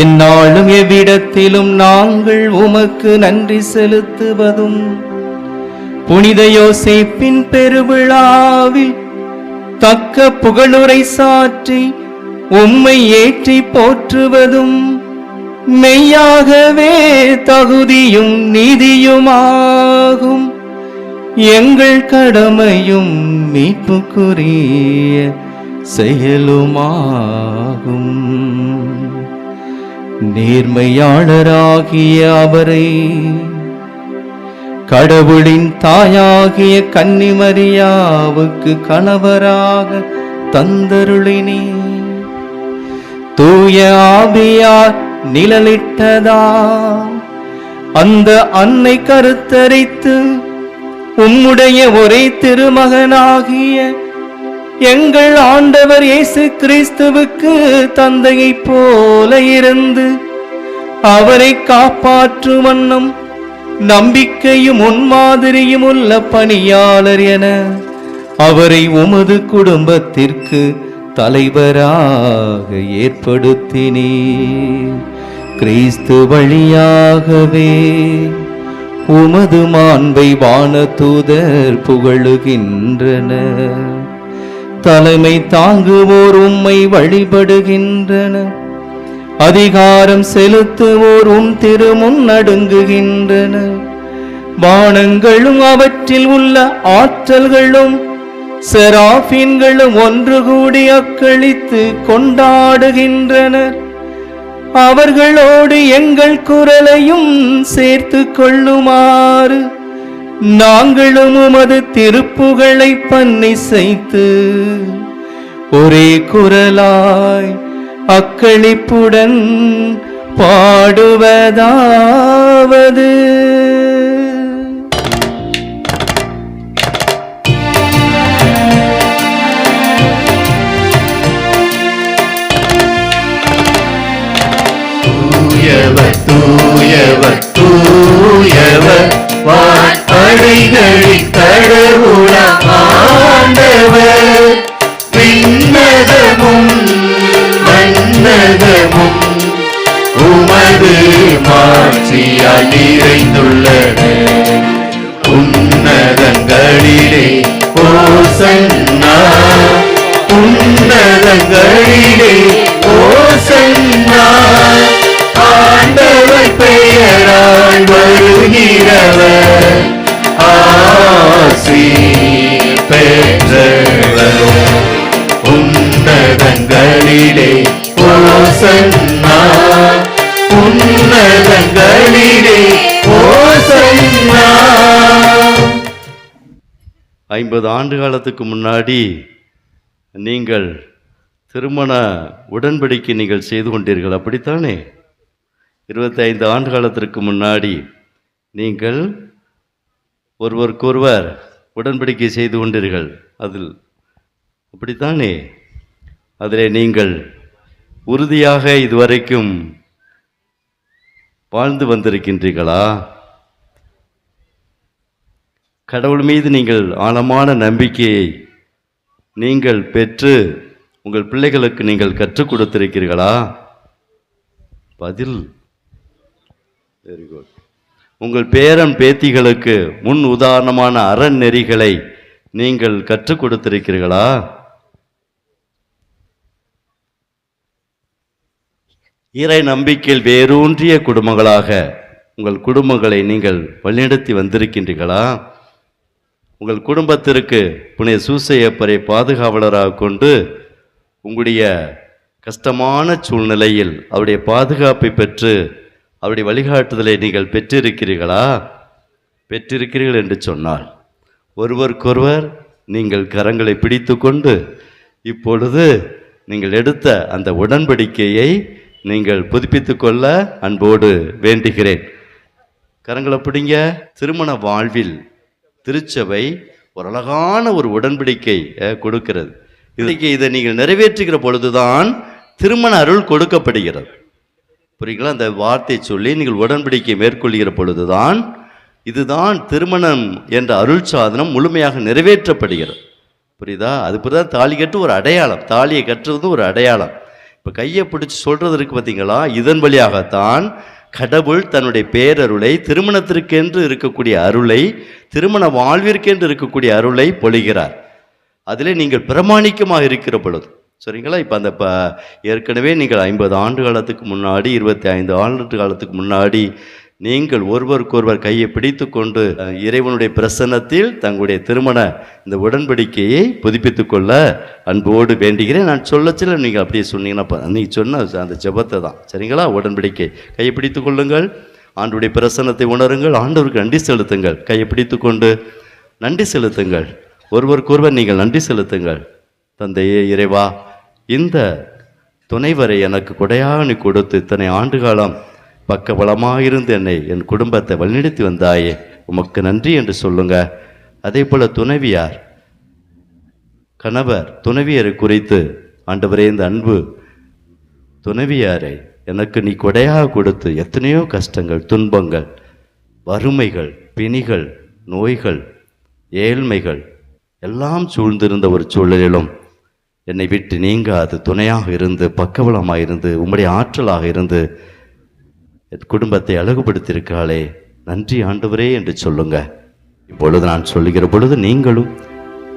எந்நாளும் எவ்விடத்திலும் நாங்கள் உமக்கு நன்றி செலுத்துவதும் புனித யோசேப்பின் பெருவிழாவில் தக்க புகழுரை சாற்றி உம்மை ஏற்றி போற்றுவதும் மெய்யாகவே தகுதியும் நீதியுமாகும். எங்கள் கடமையும் மீட்புக்குரிய செயலுமாகும். நேர்மையாளராகிய அவரை கடவுளின் தாயாகிய கன்னிமரியாவுக்கு கணவராக தந்தருளினே. தூய ஆவியார் நிழலிட்டதா அந்த அன்னை கருத்தரித்து உம்முடைய ஒரே திருமகனாகிய எங்கள் ஆண்டவர் இயேசு கிறிஸ்துவுக்கு தந்தையைப் போல இருந்து அவரை காப்பாற்றும் வண்ணம் நம்பிக்கையும் முன்மாதிரியும் உள்ள பணியாளர் என அவரை உமது குடும்பத்திற்கு தலைவராக ஏற்படுத்தினீர். கிறிஸ்து வழியாகவே உமது மாண்பை வானதூதர் புகழுகின்றனர். தலைமை தாங்குவோர் உம்மை வழிபடுகின்றனர். அதிகாரம் செலுத்துவோர் உம் திருமுன் நடுங்குகின்றனர். வானங்களும் அவற்றில் உள்ள ஆற்றல்களும் செராஃபின்களும் ஒன்று கூடி அக்களித்து கொண்டாடுகின்றனர். அவர்களோடு எங்கள் குரலையும் சேர்த்து கொள்ளுமாறு நாங்களும் உமது திருப்புகழை பன்னிசைத்து ஒரே குரலாய் அக்களிப்புடன் பாடுவதாவது. தூயவர் தூயவர் தூயவர் வான்படைகளின் கடவுளாம் ஆண்டவர். விண்ணகமும் மண்ணகமும் உமது மாட்சியால் நிறைந்துள்ளன. உன்னதங்களிலே ஓசன்னா, உன்னதங்களிலே ஓசன்னா. ஆண்டவர் பெயரால் வருகிறவர் ஆசி பெற்றவர். உன்னதங்களிலே ஓசன்னா, உன்னதங்களிலே ஓசன்னா. 50 ஆண்டு காலத்துக்கு முன்னாடி நீங்கள் திருமண உடன்படிக்கை நீங்கள் செய்து கொண்டீர்கள், அப்படித்தானே? 25 ஆண்டு காலத்திற்கு முன்னாடி நீங்கள் ஒருவருக்கொருவர் உடன்படிக்கை செய்து கொண்டீர்கள், அதில் அப்படித்தானே? அதிலே நீங்கள் உறுதியாக இதுவரைக்கும் வாழ்ந்து வந்திருக்கின்றீர்களா? கடவுள் மீது நீங்கள் ஆழமான நம்பிக்கையை நீங்கள் பெற்று உங்கள் பிள்ளைகளுக்கு நீங்கள் கற்றுக் கொடுத்திருக்கிறீர்களா? பதில் வெரி குட். உங்கள் பேரன் பேத்திகளுக்கு முன் உதாரணமான அறநெறிகளை நீங்கள் கற்றுக் கொடுத்திருக்கிறீர்களா? இறை நம்பிக்கையில் வேரூன்றிய குடும்பங்களாக உங்கள் குடும்பங்களை நீங்கள் வழிநடத்தி வந்திருக்கின்றீர்களா? உங்கள் குடும்பத்திற்கு புனித சூசையப்பரை பாதுகாவலராக கொண்டு உங்களுடைய கஷ்டமான சூழ்நிலையில் அவருடைய பாதுகாப்பை பெற்று அவருடைய வழிகாட்டுதலை நீங்கள் பெற்றிருக்கிறீர்களா? பெற்றிருக்கிறீர்கள் என்று சொன்னால் ஒருவருக்கொருவர் நீங்கள் கரங்களை பிடித்து கொண்டு இப்பொழுது நீங்கள் எடுத்த அந்த உடன்படிக்கையை நீங்கள் புதுப்பித்து கொள்ள அன்போடு வேண்டுகிறேன். கரங்களை பிடிங்க. திருமண வாழ்வில் திருச்சபை ஒரு அழகான ஒரு உடன்படிக்கை கொடுக்கிறது. இதை நீங்கள் நிறைவேற்றுகிற பொழுதுதான் திருமண அருள் கொடுக்கப்படுகிறது. புரியுங்களா? அந்த வார்த்தையை சொல்லி நீங்கள் உடன்படிக்கை மேற்கொள்கிற பொழுதுதான் இதுதான் திருமணம் என்ற அருள் சாதனம் முழுமையாக நிறைவேற்றப்படுகிறது. புரியுதா? அது பிறகு தாலி கட்டு ஒரு அடையாளம், தாலியை கட்டுறது ஒரு அடையாளம். இப்போ கையை பிடிச்சி சொல்றது இருக்கு பார்த்தீங்களா? இதன் வழியாகத்தான் கடவுள் தன்னுடைய பேரருளை, திருமணத்திற்கென்று இருக்கக்கூடிய அருளை, திருமண வாழ்விற்கென்று இருக்கக்கூடிய அருளை பொழிகிறார். அதிலே நீங்கள் பிரமாணிக்கமாக இருக்கிற பொழுது, சரிங்களா? இப்போ அந்த ஏற்கனவே நீங்கள் 50 ஆண்டு காலத்துக்கு முன்னாடி, 25 ஆண்டு காலத்துக்கு முன்னாடி நீங்கள் ஒருவருக்கொருவர் கையை பிடித்து கொண்டு இறைவனுடைய பிரசன்னத்தில் தங்களுடைய திருமண இந்த உடன்படிக்கையை புதுப்பித்து கொள்ள அன்போடு வேண்டுகிறேன். நான் சொல்லச்சில நீங்கள் அப்படியே சொன்னீங்கன்னா நீங்கள் சொன்ன அந்த ஜெபத்தை தான், சரிங்களா? உடன்படிக்கை கையை பிடித்து கொள்ளுங்கள். ஆண்டவருடைய பிரசன்னத்தை உணருங்கள். ஆண்டவருக்கு நன்றி செலுத்துங்கள். கையை பிடித்து கொண்டு நன்றி செலுத்துங்கள். ஒருவருக்கொருவர் நீங்கள் நன்றி செலுத்துங்கள். தந்தையே, இறைவா, இந்த துணைவரை எனக்கு கொடையாக நீ கொடுத்து இத்தனை ஆண்டு காலம் பக்கபலமாக இருந்து என்னை, என் குடும்பத்தை வழிநடத்தி வந்தாயே, உமக்கு நன்றி என்று சொல்லுங்க. அதே போல துணைவியார், கணவர் துணைவியரை குறித்து, ஆண்டவரே, இந்த அன்பு துணைவியாரை எனக்கு நீ கொடையாக கொடுத்து எத்தனையோ கஷ்டங்கள், துன்பங்கள், வறுமைகள், பிணிகள், நோய்கள், ஏழ்மைகள் எல்லாம் சூழ்ந்திருந்த ஒரு சூழலிலும் என்னை விட்டு நீங்காது துணையாக இருந்து, பக்கபலமாக இருந்து, உம்முடைய ஆற்றலாக இருந்து என் குடும்பத்தை அழகுபடுத்தியிருக்காளே, நன்றி ஆண்டவரே என்று சொல்லுங்க. இப்பொழுது நான் சொல்லுகிற பொழுது நீங்களும்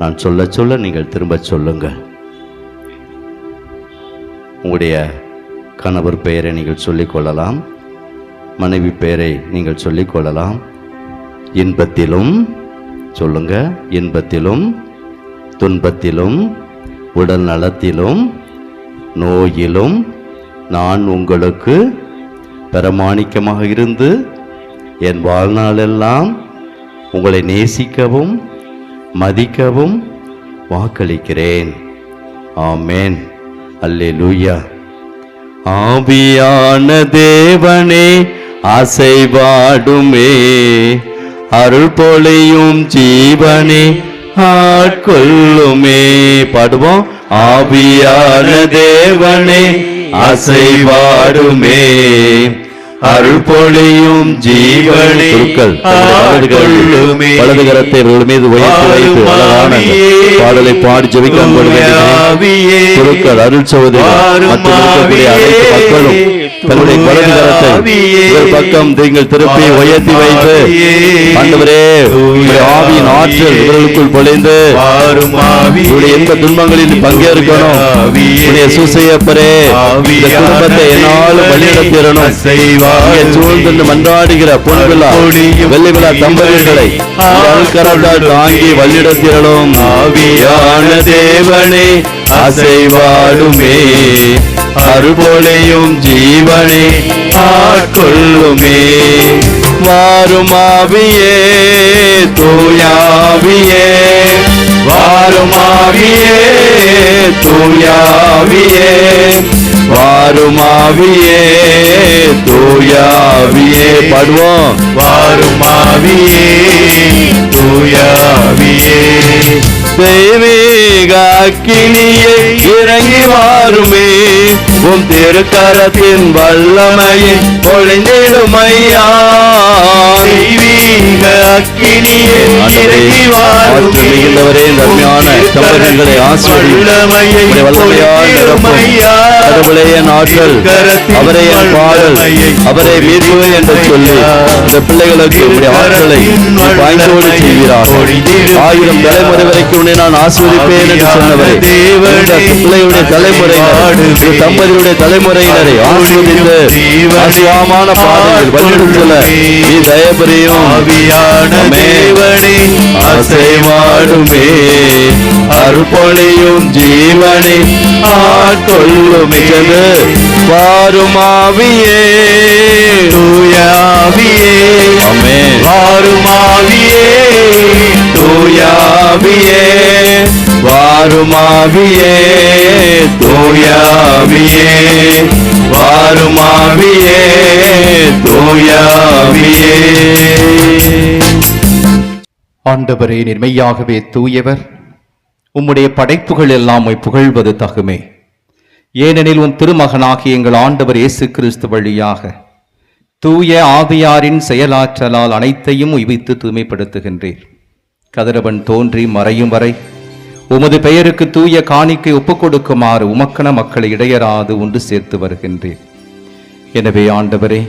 நான் சொல்ல சொல்ல நீங்கள் திரும்ப சொல்லுங்க. உங்களுடைய கணவர் பெயரை நீங்கள் சொல்லிக்கொள்ளலாம், மனைவி பெயரை நீங்கள் சொல்லிக்கொள்ளலாம். இன்பத்திலும் சொல்லுங்க, இன்பத்திலும் துன்பத்திலும் உடல் நலத்திலும் நோயிலும் நான் உங்களுக்கு பிரமாணிக்கமாக இருந்து என் வாழ்நாளெல்லாம் உங்களை நேசிக்கவும் மதிக்கவும் வாக்களிக்கிறேன். ஆமென். அல்லேலூயா. ஆவியான தேவனே, அசைவாடுமே, அருள் பொழியும் ஜீவனே, ஆட்கொள்ளுமே. பாடுவோம். ஆவியான தேவனே, அசைவாடுமே, அருள் பொழியும் ஜீவனே, வலது கரத்தை மீது வைத்து வைத்து அழகான பாடலை பாடி ஜெபிக்க குருக்கள், அருள் சகோதரி மற்றும் அனைத்து மக்களும் தன்னுடைய வலது கரத்தை பக்கம் நீங்கள் திருப்பி உயர்த்தி வைத்து, ஆண்டவரே, ஆவியின் ஆற்றல் இவர்களுக்குள் பொழிந்து எந்த துன்பங்களில் பங்கேற்கணும். சூசையப்பரே, இந்த குடும்பத்தை என்னாலும் வழிநடத்திடணும். சூழ்ந்து மன்றாடுகிற பொன்விழா வெள்ளி விழா தம்பதிகளை கரத்தால் தாங்கி வழிநடத்திடணும். ஆவியான தேவனே, அசைவாடுமே, அருள்பொழியும் ஜீவனே, ஆட்கொள்ளுமே. வாரும் ஆவியே, தூயாவியே, வாரும் ஆவியே, தூயாவியே, வாரும் ஆவியே, தூயாவியே. பாடுவோம். வாரும் ஆவியே, தூயாவியே. தெய்வீக அக்கினியே, இறங்கி வாருமே, உம் திருக்கரத்தின் வல்லமையை பொழிந்திடுமையா. தெய்வீக அக்கினியே, இறங்கி வாருமே, நன்மையான தம்பதிகளை ஆசீர்வதிமையை வல்லமையால் நிரப்புமையா. கடவுளே, என் ஆற்றல், அவரே என் பாடல், அவரை மீட்பு என்று சொல்லி இந்த பிள்ளைகளுக்கு இப்படி ஆற்றலை வாய்ந்தோடு செய்கிறார். 1000 தலைமுறை வரைக்கும் நான் ஆசீர்வதிப்பேன் என்று சொன்னவரே, இந்த பிள்ளையுடைய தலைமுறையினர், தம்பதியுடைய தலைமுறையினரை ஆசீர்வதித்து ஆசீர்வாதமான பாதையில் வழிநடத்தல நீ தயபுரியும். ஆவியான தேவனே, அசைவாடுமே, அருள்பொழியும் ஜீவனே, ஆட்கொள்ளுமே. வாரும் ஆவியே, வாருமாவியே தூயாவியே, வாருமாவியே தூயாவியே. ஆண்டவரே, நீர் மெய்யாகவே தூயவர். உம்முடைய படைப்புகள் எல்லாம் உம்மை புகழ்வது தகுமே. ஏனெனில் உம் திருமகனாகிய எங்கள் ஆண்டவர் இயேசு கிறிஸ்து வழியாக தூய ஆவியாரின் செயலாற்றலால் அனைத்தையும் உய்வித்து தூய்மைப்படுத்துகின்றீர். கதிரவன் தோன்றி மறையும் வரை உமது பெயருக்கு தூய காணிக்கை ஒப்புக் கொடுக்குமாறு உமக்கன மக்களை இடையராது ஒன்று சேர்த்து வருகின்றீர். எனவே ஆண்டவரே,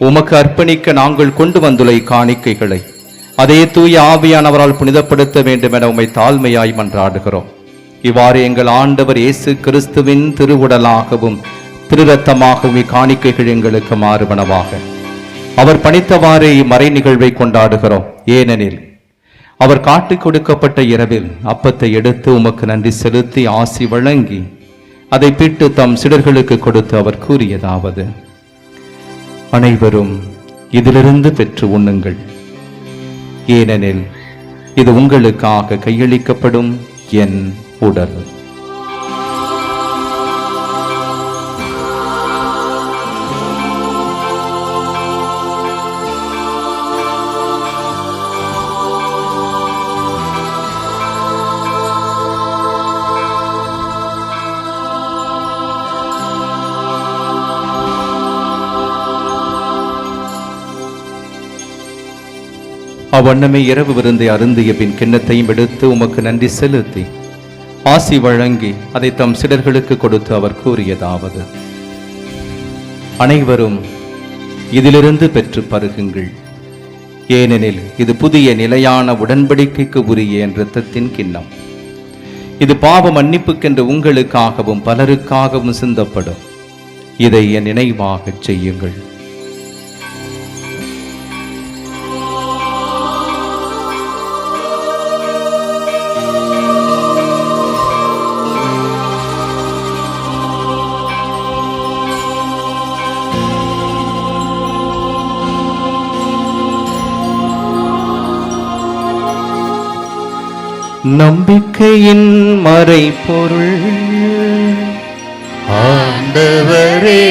உமக்கு அர்ப்பணிக்க நாங்கள் கொண்டு வந்துள்ள காணிக்கைகளை அதே தூய ஆவியானவரால் புனிதப்படுத்த வேண்டும் என உம்மை தாழ்மையாய் மன்றாடுகிறோம். இவ்வாறு எங்கள் ஆண்டவர் இயேசு கிறிஸ்துவின் திருவுடலாகவும் திருரத்தமாகவும் இக்காணிக்கைகள் எங்களுக்கு மாறுபனவாக. அவர் பணித்தவாறே இம்மறை நிகழ்வை கொண்டாடுகிறோம். ஏனெனில் அவர் காட்டிக் கொடுக்கப்பட்ட இரவில் அப்பத்தை எடுத்து உமக்கு நன்றி செலுத்தி ஆசி வழங்கி அதை பிட்டு தம் சிடர்களுக்கு கொடுத்து அவர் கூறியதாவது: அனைவரும் இதிலிருந்து பெற்று உண்ணுங்கள், ஏனெனில் இது உங்களுக்காக கையளிக்கப்படும் என் உடல். அவ்வண்ணமே இரவு விருந்தை அருந்திய பின் கிண்ணத்தையும் எடுத்து உமக்கு நன்றி செலுத்தி ஆசி வழங்கி அதை தம் சிடர்களுக்கு கொடுத்து அவர் கூறியதாவது: அனைவரும் இதிலிருந்து பெற்று பருகுங்கள், ஏனெனில் இது புதிய நிலையான உடன்படிக்கைக்கு உரிய என் இரத்தத்தின் கிண்ணம். இது பாவ மன்னிப்புக்கென்று உங்களுக்காகவும் பலருக்காகவும் சிந்தப்படும். இதை என் நினைவாகச் செய்யுங்கள். நம்பிக்கையின் மறைபொருள் ஆண்டவரே,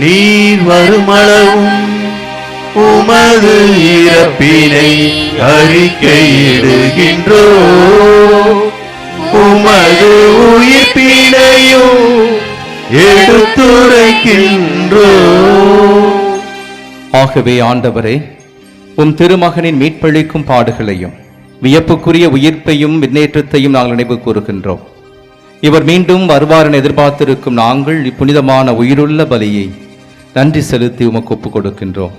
நீர் வருமளவும் உமது இறப்பினை அறிக்கையிடுகின்றோ, உமது உயிர்ப்பினையும் எடுத்துரைக்கின்றோ. ஆகவே ஆண்டவரே, உம் திருமகனின் மீட்பளிக்கும் பாடுகளையும் வியப்புக்குரிய உயிர்ப்பையும் முன்னேற்றத்தையும் நாங்கள் நினைவு கூறுகின்றோம். இவர் மீண்டும் வருவார் என எதிர்பார்த்திருக்கும் நாங்கள் இப்புனிதமான உயிருள்ள பலியை நன்றி செலுத்தி உமக்கு ஒப்புக் கொடுக்கின்றோம்.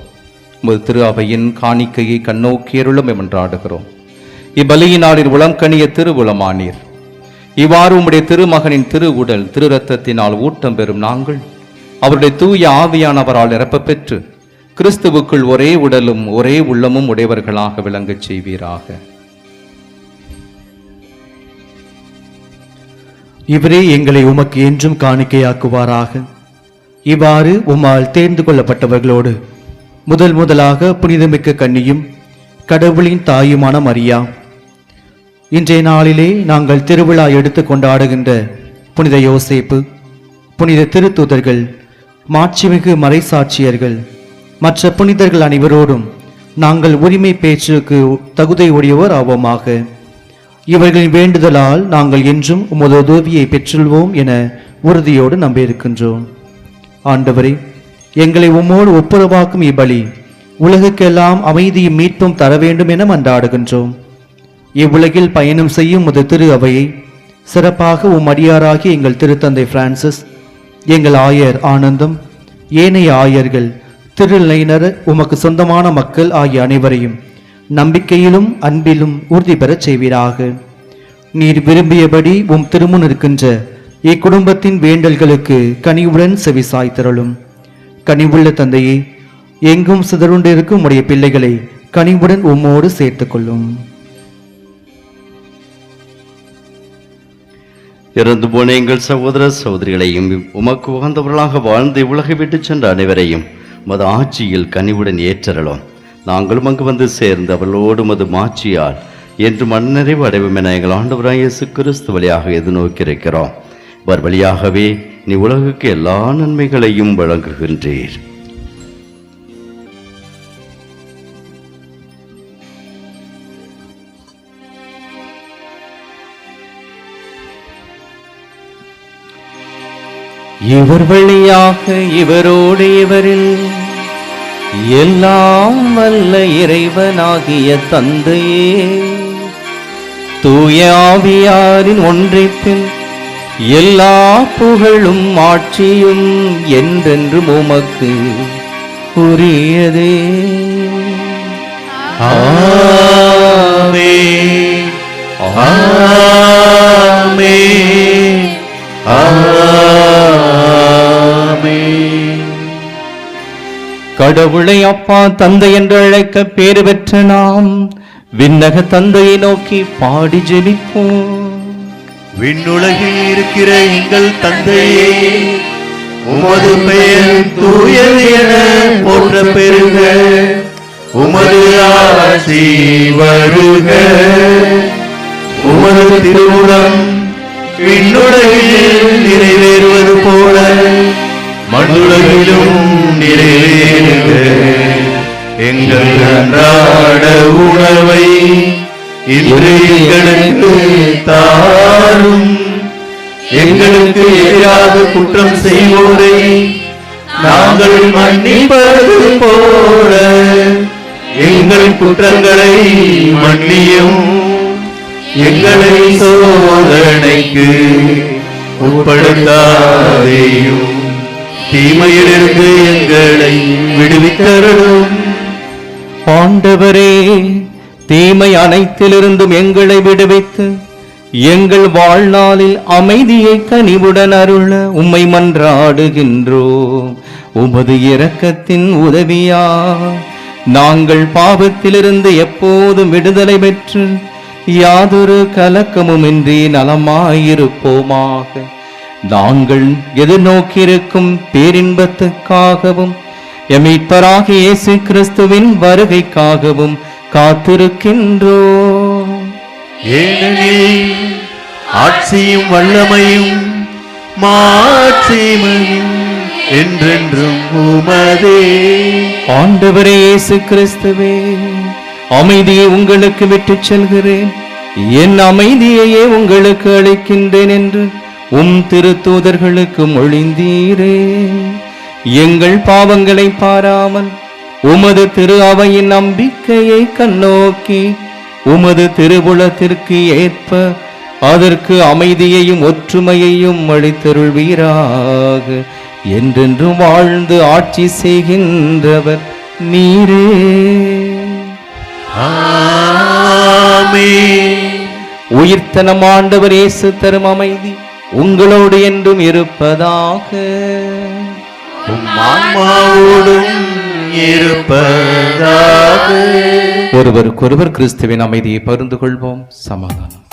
உமது திரு அவையின் காணிக்கையை கண்ணோக்கியருளும் என்றாடுகிறோம். இப்பலியினாளிர் உளம் கனிய திருவுளமானீர். இவ்வாறு உம்முடைய திருமகனின் திரு உடல் திரு ரத்தத்தினால் ஊட்டம் பெறும் நாங்கள் அவருடைய தூய ஆவியானவரால் நிரப்ப பெற்று கிறிஸ்துவுக்குள் ஒரே உடலும் ஒரே உள்ளமும் உடையவர்களாக விளங்கச் செய்வீராக. இவரே எங்களை உமக்கு என்றும் காணிக்கையாக்குவாராக. இவ்வாறு உம்மால் தேர்ந்து கொள்ளப்பட்டவர்களோடு முதலாக புனிதமிக்க கன்னியும் கடவுளின் தாயுமான மரியா, இன்றைய நாளிலே நாங்கள் திருவிழா எடுத்து கொண்டாடுகின்ற புனித யோசேப்பு, புனித திருத்தூதர்கள், மாட்சிமிகு மறைசாட்சியர்கள், மற்ற புனிதர்கள் அனைவரோடும் நாங்கள் உரிமை பேச்சுக்கு தகுதியுடையவர் ஆவோமாக. இவர்களின் வேண்டுதலால் நாங்கள் என்றும் உமது உதவியை பெற்றுள்வோம் என உறுதியோடு நம்பியிருக்கின்றோம். ஆண்டவரே, எங்களை உம்மோடு ஒப்புரவாக்கும் இப்பலி உலகுக்கெல்லாம் அமைதியும் மீட்பும் தர வேண்டும் என மன்றாடுகின்றோம். இவ்வுலகில் பயணம் செய்யும் உமது திரு அவையை சிறப்பாக உம் அடியாராகிய எங்கள் திருத்தந்தை பிரான்சிஸ், எங்கள் ஆயர் ஆனந்தம், ஏனைய ஆயர்கள், திருநிலையினர், உமக்கு சொந்தமான மக்கள் ஆகிய அனைவரையும் நம்பிக்கையிலும் அன்பிலும் உறுதி பெறச் செய்வீராக. நீர் விரும்பியபடி உம் திருமுன் இருக்கின்ற இக்குடும்பத்தின் வேண்டல்களுக்கு கனிவுடன் செவி சாய்த்தருளும். கனிவுள்ள தந்தையே, எங்கும் சிதறுண்டிருக்கும் உடைய பிள்ளைகளை கனிவுடன் உம்மோடு சேர்த்துக் கொள்ளும். இறந்து போன எங்கள் சகோதர சகோதரிகளையும் உமக்கு உகந்தவர்களாக வாழ்ந்து உலகை விட்டு சென்ற அனைவரையும் மது ஆட்சியில் கனிவுடன் ஏற்றரலும். நாங்களும் அங்கு வந்து சேர்ந்து அவர்களோடு மது மாட்சியால் என்று மண்ணறிவு அடைவும் என எங்கள் ஆண்டவராய் இயேசு கிறிஸ்து வழியாக எதிர்நோக்கியிருக்கிறோம். அவர் வழியாகவே நீ உலகுக்கு எல்லா நன்மைகளையும் வழங்குகின்றீர். இவர் வழியாக இவரோடு இவரில் எல்லாம் வல்ல இறைவனாகிய தந்தையே, தூய ஆவியாரின் ஒன்றிப்பில் எல்லா புகழும் ஆட்சியும் என்றென்றும் உமக்கு உரியதே. ஆமென். ஆமென். ஆமென். கடவுளை அப்பா தந்தை என்று அழைக்க பேறு பெற்ற நாம் விண்ணக தந்தையை நோக்கி பாடி ஜெபிப்போம். விண்ணுலகில் இருக்கிற எங்கள் தந்தையே, உமது பெயர் தூயது என போற்ற பெறுக. உமது ஆட்சி வருக. உமது திருவுளம் விண்ணுலகில் நிறைவேறுவது போல மண்ணுலகிலும் நிறைவேறுக. எங்கள் அன்றாட உணவை இன்று எங்களுக்கு தாரும். எங்களுக்கு எதிராக குற்றம் செய்வோரை நாங்கள் மன்னிப்பது போல எங்கள் குற்றங்களை மன்னியும். எங்களை சோதனைக்கு உட்படுத்தாதேயும், தீமையிலிருந்து எங்களை விடுவித்தருளும். ஆண்டவரே, தீமை அனைத்திலிருந்தும் எங்களை விடுவித்து எங்கள் வாழ்நாளில் அமைதியை கனிவுடன் அருள உம்மை மன்றாடுகின்றோம். உமது இரக்கத்தின் உதவியா நாங்கள் பாவத்திலிருந்து எப்போதும் விடுதலை பெற்று யாதொரு கலக்கமுமின்றி நலமாயிருப்போமாக. நாங்கள் எதிர்நோக்கியிருக்கும் பேரின்பத்துக்காகவும் எமீட்பராகிய இயேசு கிறிஸ்துவின் வருகைக்காகவும் காத்திருக்கின்றோம். ஏனெனில் ஆட்சியும் வல்லமையும் மாட்சிமையும் என்றென்றும் உமதே. ஆண்டவரே இயேசு கிறிஸ்துவே, அமைதியை உங்களுக்கு விட்டுச் செல்கிறேன், என் அமைதியையே உங்களுக்கு அளிக்கின்றேன் என்று உம் திருத்தூதர்களுக்கு மொழிந்தீரே. எங்கள் பாவங்களை பாராமல் உமது திரு அவையின் நம்பிக்கையை கண்ணோக்கி உமது திருவுளத்திற்கு ஏற்ப அதற்கு அமைதியையும் ஒற்றுமையையும் அளித்தருள்வீராக. என்றென்றும் வாழ்ந்து ஆட்சி செய்கின்றவர் நீரே. ஆமென். உயிர்த்தனம் ஆண்டவர் இயேசு தரும் அமைதி உங்களோடு என்றும் இருப்பதாக. உம் ஆன்மாவோடும் இருப்பதாக. ஒருவருக்கொருவர் கிறிஸ்துவின் அமைதியை பகிர்ந்து கொள்வோம். சமாதானம்.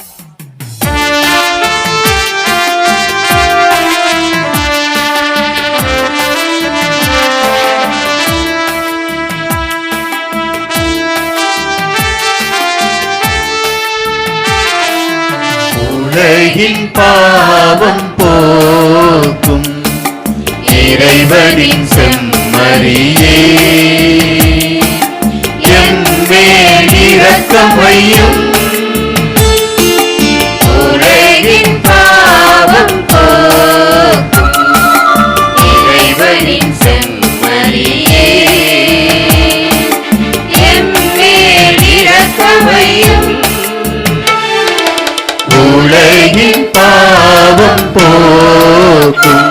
உலகின் பாவம் போக்கும் இறைவனின் செம்மறியே, எம்மேல் இரக்கம் வையும். உலகின் பாவம் போக்கும் இறைவனின் செம்மறியே, எம்மேல் இரக்கமையும். உலகின் பாவம் போக்கும்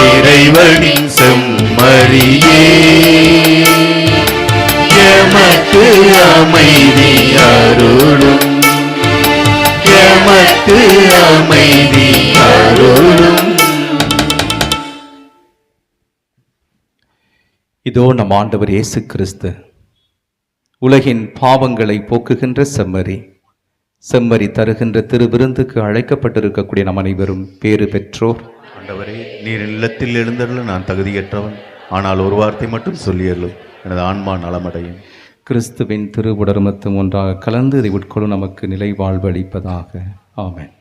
இறைவனின் செம்மறியே, எமக்கு அமைதி அருளும். எமக்கு அமைதி அருளும். இதோ நம் ஆண்டவர் இயேசு கிறிஸ்து உலகின் பாவங்களை போக்குகின்ற செம்மறி. செம்மறி தருகின்ற திருவிருந்துக்கு அழைக்கப்பட்டிருக்கக்கூடிய நம் அனைவரும் பேறு பெற்றோர். ஆண்டவரே, நீர் இல்லத்தில் எழுந்தருள நான் தகுதியற்றவன். ஆனால் ஒரு வார்த்தை மட்டும் சொல்லியருளும், எனது ஆன்மா நலமடையும். கிறிஸ்துவின் திருவுடர்மத்தும் ஒன்றாக கலந்து இதை உட்கொள்ளும் நமக்கு நிலை வாழ்வு அளிப்பதாக. ஆமென்.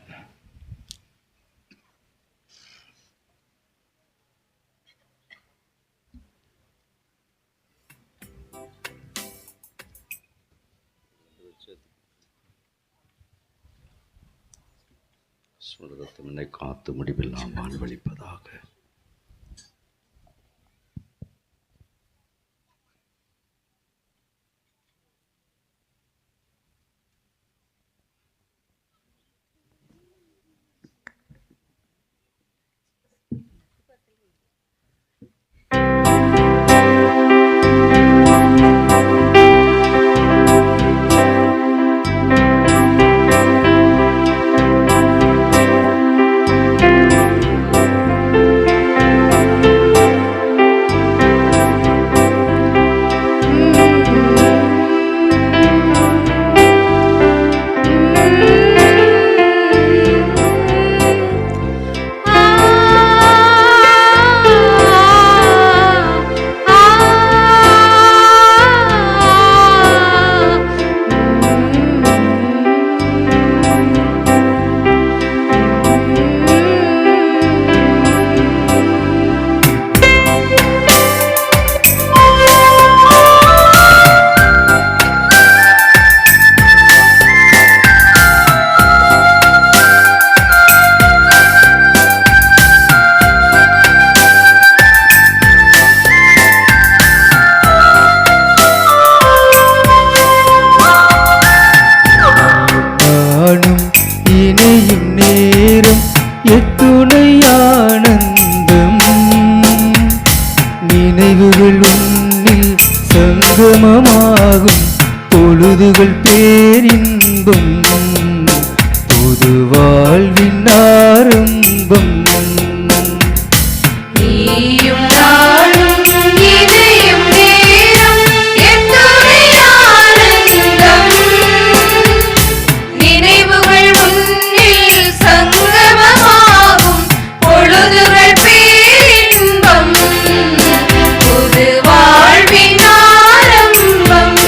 என்னை காத்து முடிவெல்லாம் வாழ்வளிப்பதாக. சங்கமமாகும் பொழுதுகள் பேரின்பம் புது வாழ்வின் ஆரம்பம். நீயும் நானும் இணையும் நேரம் எத்துணை ஆனந்தம். நினைவுகள் உன்னில் சங்கமமாகும் பொழுதுகள் பேரின்பம் புது வாழ்வின் ஆரம்பம்.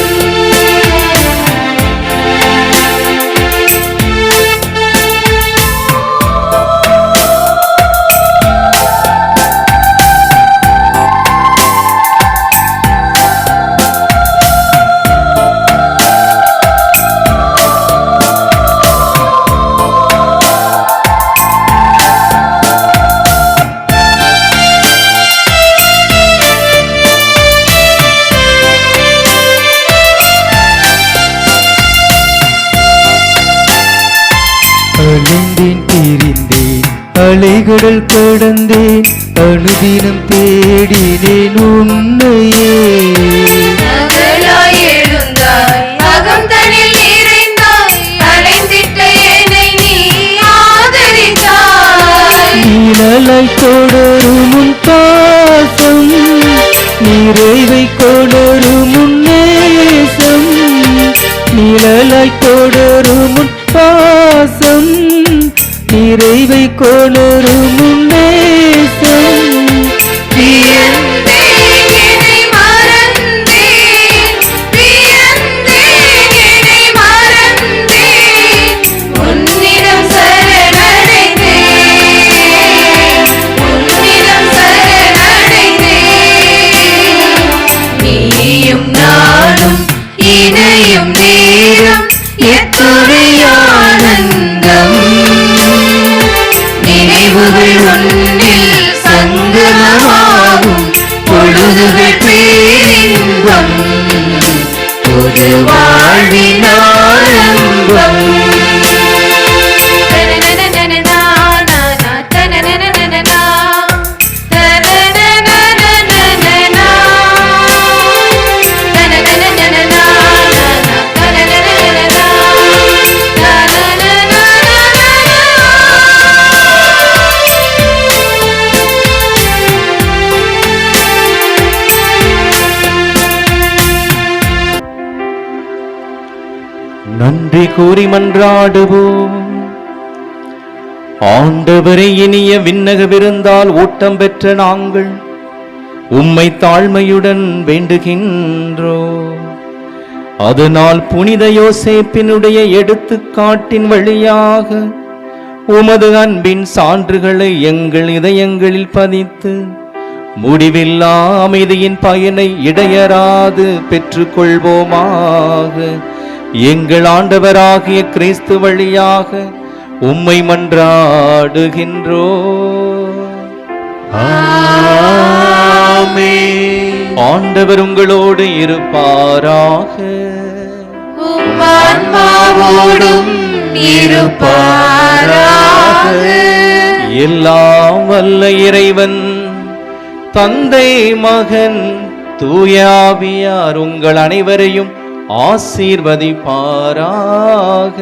அழிந்தேன் பிரிந்தேன் அலைகடல் கடந்தேன் அனுதினம் தேடினேன் உன்னையே. நகலாய் எழுந்தாய் அகம் தனில் நிறைந்தாய் அலைந்திட்ட என்னை நீ ஆதரித்தாய். நிழலாய் தொடரும் உன் பாசம் நிறைவை கொணரும் உன் நேசம். நிழலாய் தொடரும் உன் பாசம் நிறைவை கொணரும் உன் நேசம். வியந்தேன் என்னை மறந்தேன் வியந்தேன் என்னை மறந்தேன் உன்னிடம் சரணடைந்தேன் உன்னிடம் சரணடைந்தேன். நீயும் நானும் இணையும் நேரம் எத்துணை ஆனந்தம். நினைவுகள் உன்னில் சங்கமமாகும் பொழுதுகள் பேரின்பம் புது வாழ்வின் ஆரம்பம். நன்றி கூறி மன்றாடுவோம். ஆண்டவரை இனிய விண்ணக விருந்தால் ஊட்டம் பெற்ற நாங்கள் உம்மை தாழ்மையுடன் வேண்டுகின்றோம். அதனால் புனித யோசேப்பினுடைய எடுத்துக்காட்டின் வழியாக உமது அன்பின் சான்றுகளை எங்கள் இதயங்களில் பதித்து முடிவில்லா அமைதியின் பயனை இடையராது பெற்றுக்கொள்வோமாக. எங்கள் ஆண்டவராகிய கிறிஸ்து வழியாக உம்மை மன்றாடுகின்றோ. ஆண்டவர் உங்களோடு இருப்பாராக. ஆன்மாவோடும் இருப்பாராக. எல்லாம் வல்ல இறைவன் தந்தை மகன் தூயாவியார் உங்கள் அனைவரையும் ஆசீர்வதிப்பாராக.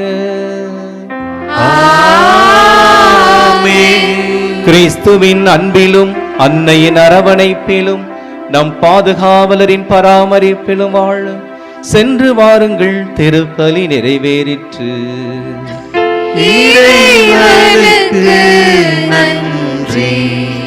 கிறிஸ்துவின் அன்பிலும் அன்னையின் அரவணைப்பிலும் நம் பாதுகாவலரின் பராமரிப்பிலும் வாழ சென்று வாருங்கள். திருப்பலி நிறைவேறிற்று. இறைவனுக்கு நன்றி.